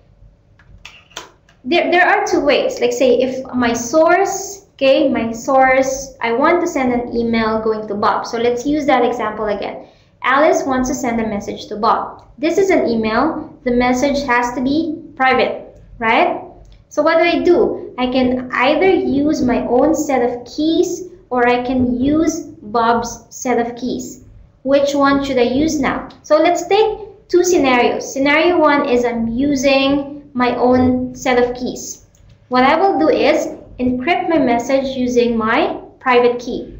[SPEAKER 1] there are 2 ways. Like say if my source, I want to send an email going to Bob. So let's use that example again. Alice wants to send a message to Bob. This is an email. The message has to be private, right? So what do? I can either use my own set of keys or I can use Bob's set of keys. Which one should I use now? So let's take 2 scenarios. Scenario 1 is I'm using my own set of keys. What I will do is encrypt my message using my private key.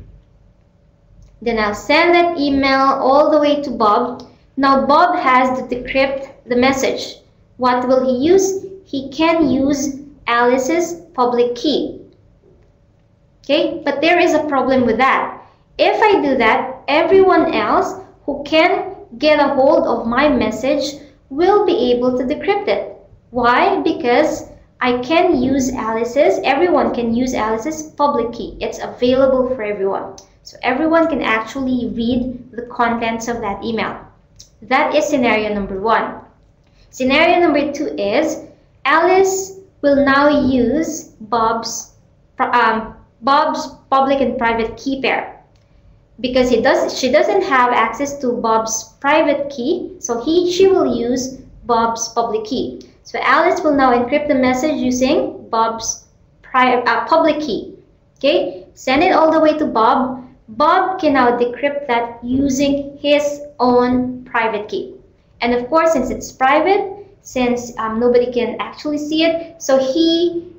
[SPEAKER 1] Then I'll send that email all the way to Bob. Now Bob has to decrypt the message. What will he use? He can use Alice's public key. Okay, but there is a problem with that. If I do that, everyone else who can get a hold of my message will be able to decrypt it. Why? Because I can use everyone can use Alice's public key. It's available for everyone. So everyone can actually read the contents of that email. That is scenario number 1. Scenario number 2 is Alice will now use Bob's public and private key pair. Because she doesn't have access to Bob's private key, so she will use Bob's public key. So Alice will now encrypt the message using Bob's public key. Okay, send it all the way to Bob. Bob can now decrypt that using his own private key. And of course, since it's private, since nobody can actually see it, so he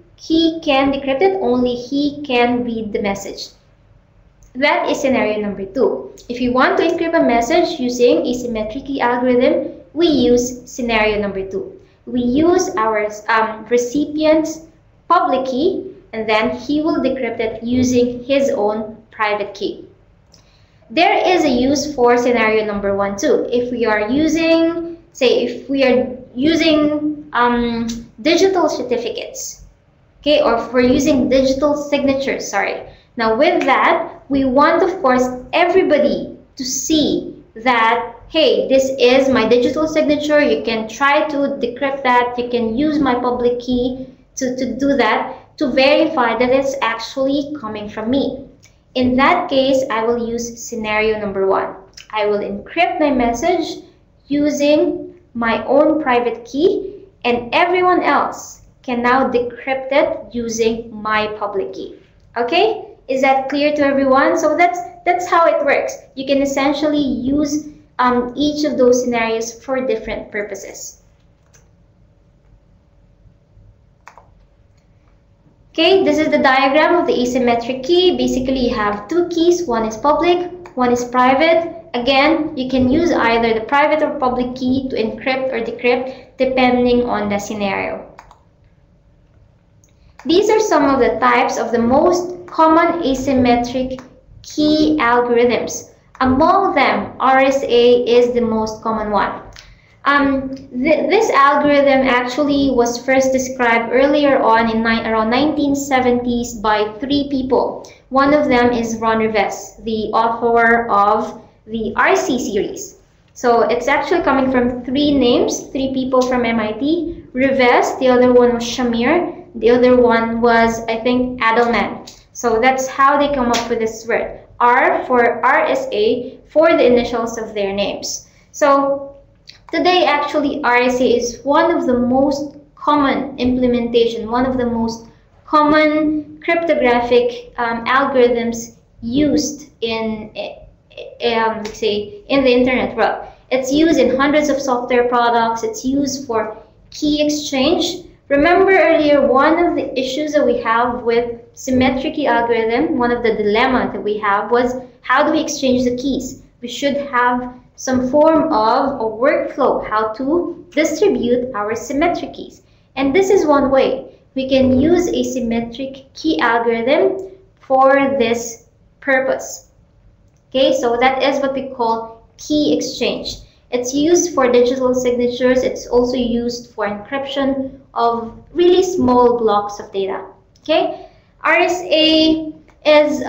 [SPEAKER 1] can decrypt it, only he can read the message. That is scenario number 2. If you want to encrypt a message using asymmetric key algorithm, we use scenario number 2. we use our recipient's public key, and then he will decrypt it using his own private key. There is a use for scenario number 1 too. If we are using, say, if we are using digital certificates, okay, or if we're using digital signatures, sorry. Now with that, we want, of course, everybody to see that, hey, this is my digital signature. You can try to decrypt that. You can use my public key to do that, to verify that it's actually coming from me. In that case, I will use scenario number 1. I will encrypt my message using my own private key, and everyone else can now decrypt it using my public key. Okay? Is that clear to everyone? So that's how it works. You can essentially use each of those scenarios for different purposes. Okay, this is the diagram of the asymmetric key. Basically, you have 2 keys. One is public, one is private. Again, you can use either the private or public key to encrypt or decrypt depending on the scenario. These are some of the types of the most common asymmetric key algorithms. Among them, RSA is the most common one. This algorithm actually was first described earlier on in around 1970s by 3 people. One of them is Rivest, the author of the RC series. So it's actually coming from 3 names, 3 people from MIT. Rivest, the other one was Shamir, the other one was, I think, Adelman. So that's how they come up with this word. R for RSA for the initials of their names. So today, actually, RSA is one of the most common implementation, one of the most common cryptographic algorithms used in, say, in the internet world. It's used in hundreds of software products. It's used for key exchange. Remember earlier, one of the issues that we have with symmetric key algorithm, one of the dilemmas that we have was, how do we exchange the keys? We should have some form of a workflow, how to distribute our symmetric keys. And this is one way. We can use a symmetric key algorithm for this purpose. Okay, so that is what we call key exchange. It's used for digital signatures. It's also used for encryption of really small blocks of data. Okay, RSA is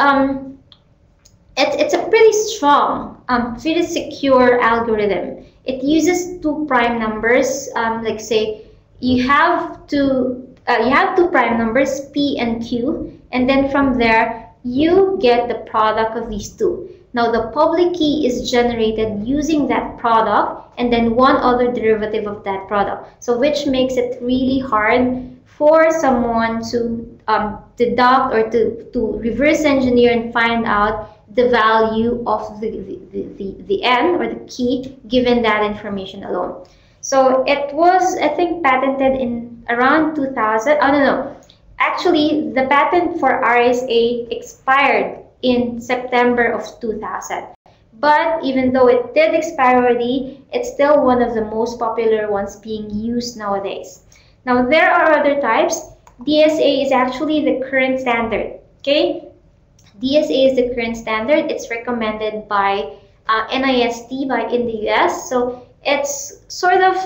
[SPEAKER 1] it's a pretty strong, pretty secure algorithm. It uses 2 prime numbers. Like say, you have 2 prime numbers, P and Q, and then from there you get the product of these 2. Now the public key is generated using that product and then one other derivative of that product. So which makes it really hard for someone to deduct or to reverse engineer and find out the value of the N or the key given that information alone. So it was, I think, patented in around 2000. I don't know. Actually, the patent for RSA expired in September of 2000. But even though it did expire already, it's still one of the most popular ones being used nowadays. Now, there are other types. DSA is actually the current standard. Okay, DSA is the current standard. It's recommended by NIST in the US. So it's sort of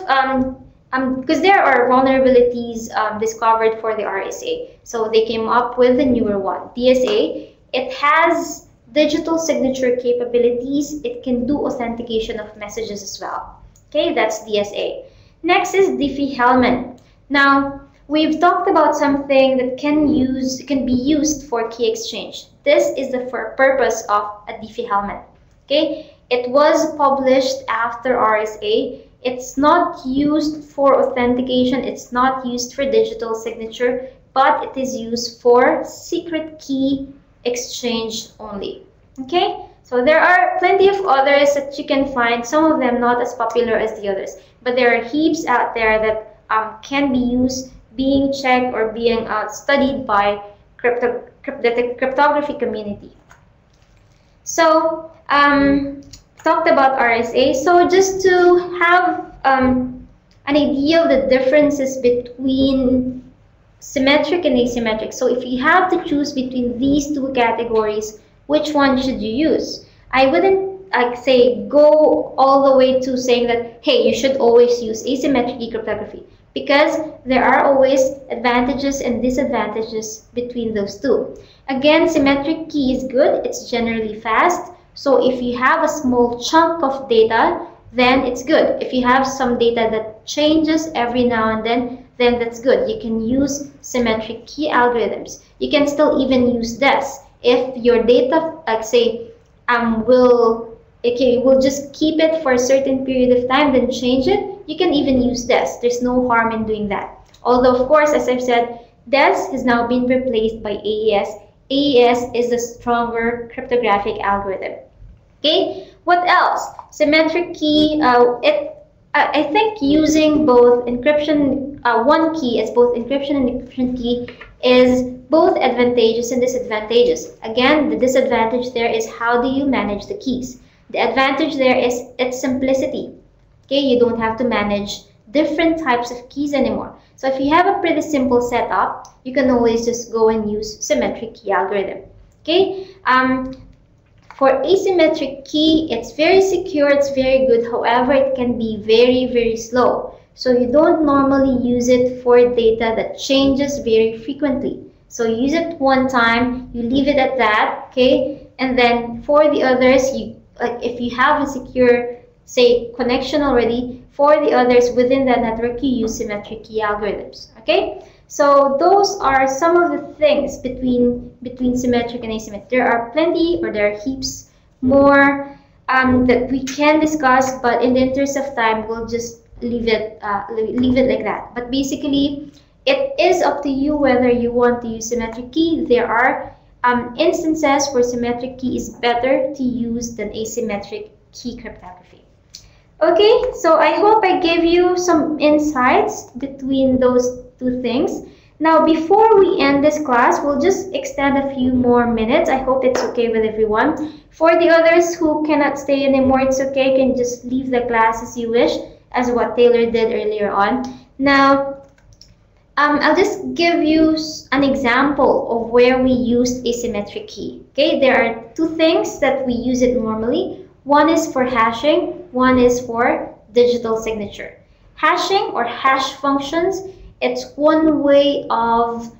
[SPEAKER 1] because there are vulnerabilities discovered for the RSA. So they came up with a newer one, DSA. It has digital signature capabilities. It can do authentication of messages as well. Okay, that's DSA. Next is Diffie-Hellman. Now, we've talked about something that can be used for key exchange. This is the purpose of a Diffie-Hellman. Okay, it was published after RSA. It's not used for authentication. It's not used for digital signature, but it is used for secret key exchange only. Okay, so there are plenty of others that you can find, some of them not as popular as the others, but there are heaps out there that can be used, being checked or being studied by the cryptography community. So talked about RSA. So just to have an idea of the differences between symmetric and asymmetric. So if you have to choose between these two categories, which one should you use? I wouldn't say go all the way to saying that, hey, you should always use asymmetric cryptography, because there are always advantages and disadvantages between those two. Again, symmetric key is good. It's generally fast. So if you have a small chunk of data, then it's good. If you have some data that changes every now and then that's good. You can use symmetric key algorithms. You can still even use this. If your data, like say, will just keep it for a certain period of time, then change it, you can even use this. There's no harm in doing that. Although, of course, as I've said, this has now been replaced by AES. AES is the stronger cryptographic algorithm. Okay, what else? Symmetric key, I think using both encryption, one key as both encryption and decryption key is both advantageous and disadvantageous. Again, the disadvantage there is how do you manage the keys. The advantage there is its simplicity. Okay, you don't have to manage different types of keys anymore. So if you have a pretty simple setup, you can always just go and use symmetric key algorithm. Okay, for asymmetric key, it's very secure, it's very good. However, it can be very, very slow. So you don't normally use it for data that changes very frequently. So you use it one time, you leave it at that, okay? And then for the others, if you have a secure, say, connection already, for the others within that network, you use symmetric key algorithms, okay? So those are some of the things between symmetric and asymmetric. There are plenty, or there are heaps more that we can discuss, but in the interest of time, we'll just leave it like that. But basically, it is up to you whether you want to use symmetric key. There are instances where symmetric key is better to use than asymmetric key cryptography. Okay, so I hope I gave you some insights between those two things. Now, before we end this class, we'll just extend a few more minutes. I hope it's okay with everyone. For the others who cannot stay anymore, it's okay. You can just leave the class as you wish, as what Taylor did earlier on. Now, I'll just give you an example of where we used asymmetric key. Okay, there are two things that we use it normally. One is for hashing, one is for digital signature. Hashing or hash functions, it's one way of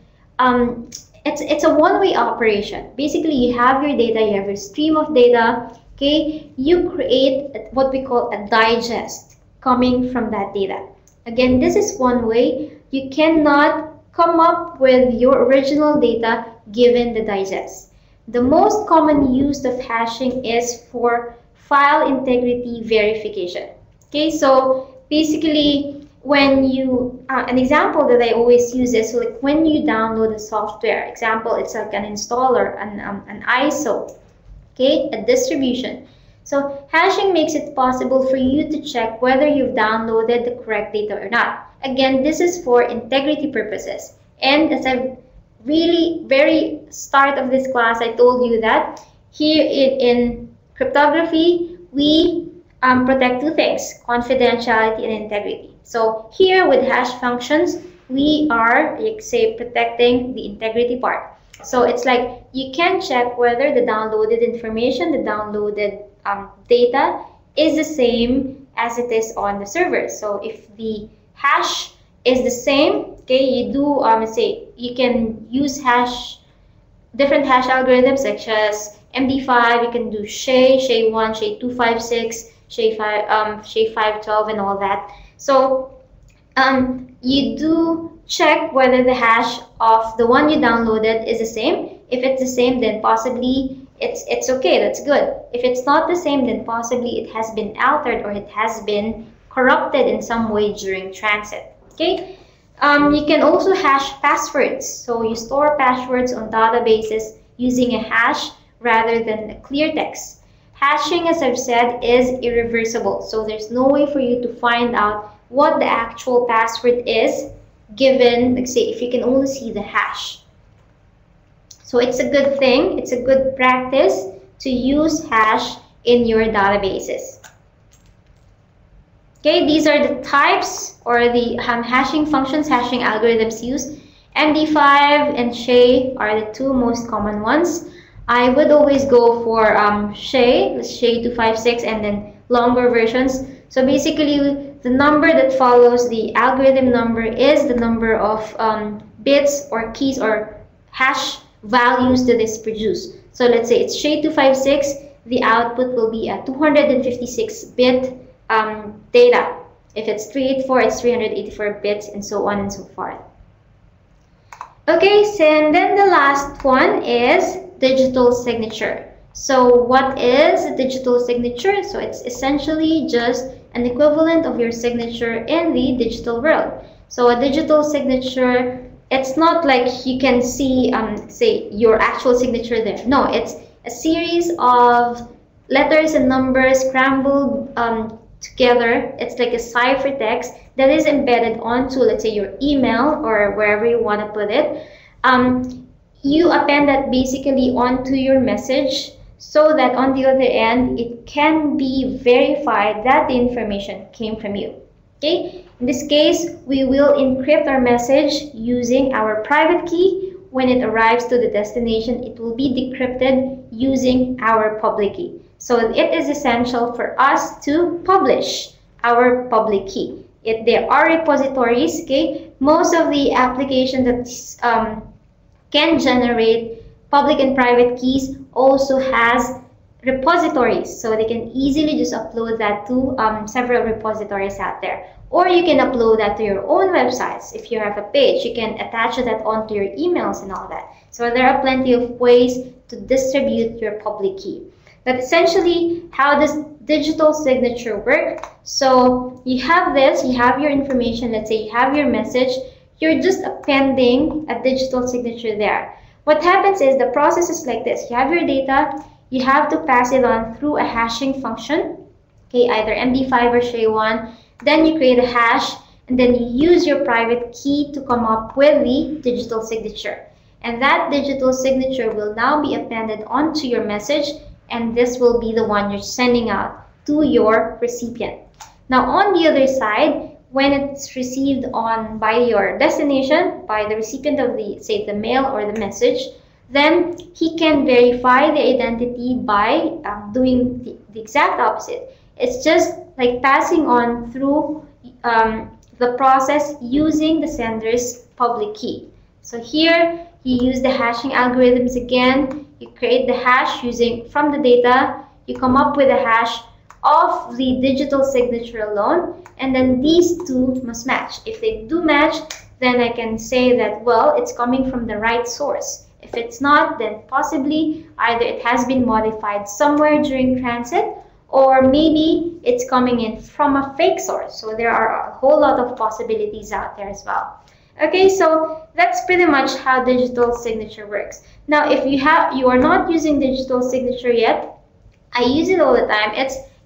[SPEAKER 1] it's a one-way operation. Basically, you have your data, you have your stream of data. Okay, you create what we call a digest coming from that data. Again, this is one way. You cannot come up with your original data given the digest. The most common use of hashing is for file integrity verification. Okay, so basically, when you, an example that I always use is like when you download a software. Example, it's like an installer, an ISO, okay, a distribution. So hashing makes it possible for you to check whether you've downloaded the correct data or not. Again, this is for integrity purposes. And as I've really very start of this class, I told you that here in cryptography, we protect two things, confidentiality and integrity. So here with hash functions, we are, say, protecting the integrity part. So it's like you can check whether the downloaded information, the downloaded data is the same as it is on the server. So if the hash is the same, okay, you do say you can use different hash algorithms such as MD5. You can do SHA-1, SHA-256, SHA-512, and all that. So you do check whether the hash of the one you downloaded is the same. If it's the same, then possibly it's okay, that's good. If it's not the same, then possibly it has been altered or it has been corrupted in some way during transit. Okay. You can also hash passwords. So you store passwords on databases using a hash rather than a clear text. Hashing, as I've said, is irreversible. So there's no way for you to find out what the actual password is given, like say, if you can only see the hash. So it's a good thing, it's a good practice to use hash in your databases. Okay, these are the types or the hashing functions, hashing algorithms used. MD5 and SHA are the two most common ones. I would always go for SHA, the SHA-256, and then longer versions. So basically, the number that follows the algorithm number is the number of bits or keys or hash values that is produced. So let's say it's SHA-256, the output will be a 256-bit data. If it's 384, it's 384 bits, and so on and so forth. Okay, so and then the last one is digital signature. So what is a digital signature? So it's essentially just an equivalent of your signature in the digital world. So a digital signature, it's not like you can see, say, your actual signature there. No, it's a series of letters and numbers scrambled together. It's like a ciphertext that is embedded onto, let's say, your email or wherever you want to put it. You append that basically onto your message so that on the other end, it can be verified that the information came from you. Okay, in this case, we will encrypt our message using our private key. When it arrives to the destination, it will be decrypted using our public key. So it is essential for us to publish our public key. There are repositories, okay? Most of the applications that can generate public and private keys also has repositories, so they can easily just upload that to several repositories out there. Or you can upload that to your own websites. If you have a page, you can attach that onto your emails and all that. So there are plenty of ways to distribute your public key. But essentially, how does digital signature work? So you have this, you have your information, let's say you have your message, you're just appending a digital signature there. What happens is the process is like this. You have your data, you have to pass it on through a hashing function, okay, either MD5 or SHA-1. Then you create a hash, and then you use your private key to come up with the digital signature. And that digital signature will now be appended onto your message, and this will be the one you're sending out to your recipient. Now on the other side, when it's received by your destination, by the recipient of the, say, the mail or the message, then he can verify the identity by doing the exact opposite. It's just like passing on through the process using the sender's public key. So here, you use the hashing algorithms again. You create the hash using from the data. You come up with a hash of the digital signature alone, and then these two must match. If they do match, then I can say that, well, it's coming from the right source. If it's not, then possibly either it has been modified somewhere during transit, or maybe it's coming in from a fake source. So there are a whole lot of possibilities out there as well. Okay, so that's pretty much how digital signature works. Now, if you are not using digital signature yet, I use it all the time.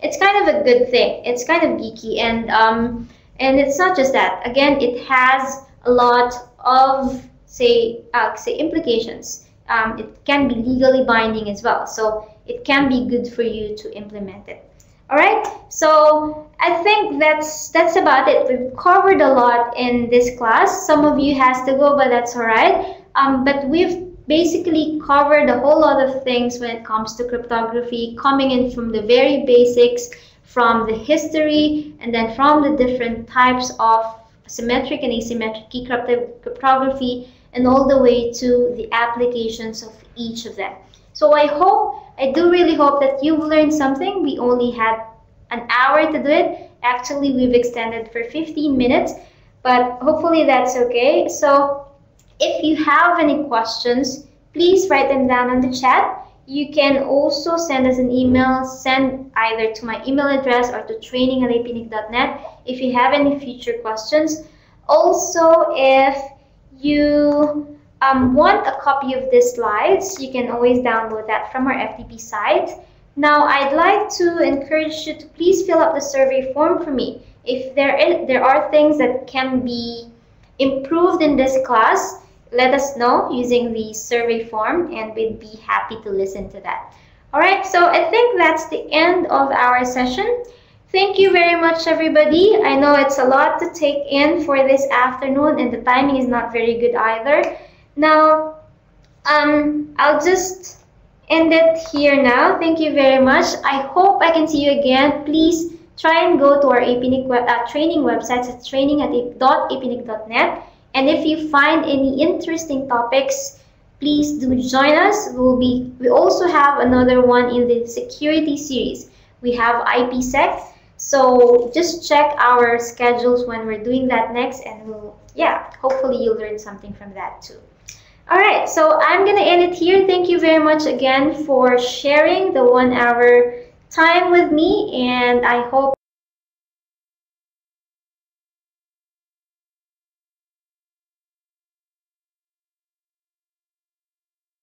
[SPEAKER 1] It's kind of a good thing. It's kind of geeky, and it's not just that. Again, it has a lot of say implications. It can be legally binding as well, so it can be good for you to implement it. All right, so I think that's about it. We've covered a lot in this class. Some of you has to go, but that's all right. But we've basically covered a whole lot of things when it comes to cryptography, coming in from the very basics, from the history, and then from the different types of symmetric and asymmetric key cryptography, and all the way to the applications of each of them. So I do really hope that you've learned something. We only had an hour to do it. Actually, we've extended for 15 minutes, but hopefully that's okay. So if you have any questions, please write them down on the chat. You can also send us an email, send either to my email address or to training@apnic.net if you have any future questions. Also, if you want a copy of these slides, you can always download that from our FTP site. Now, I'd like to encourage you to please fill out the survey form for me. If there are things that can be improved in this class, let us know using the survey form, and we'd be happy to listen to that. All right, so I think that's the end of our session. Thank you very much, everybody. I know it's a lot to take in for this afternoon, and the timing is not very good either. Now, I'll just end it here now. Thank you very much. I hope I can see you again. Please try and go to our APNIC training websites at training.apnic.net. And if you find any interesting topics, please do join us. We also have another one in the security series. We have IPsec. So just check our schedules when we're doing that next, and hopefully you'll learn something from that too. All right, so I'm gonna end it here. Thank you very much again for sharing the 1 hour time with me, and I hope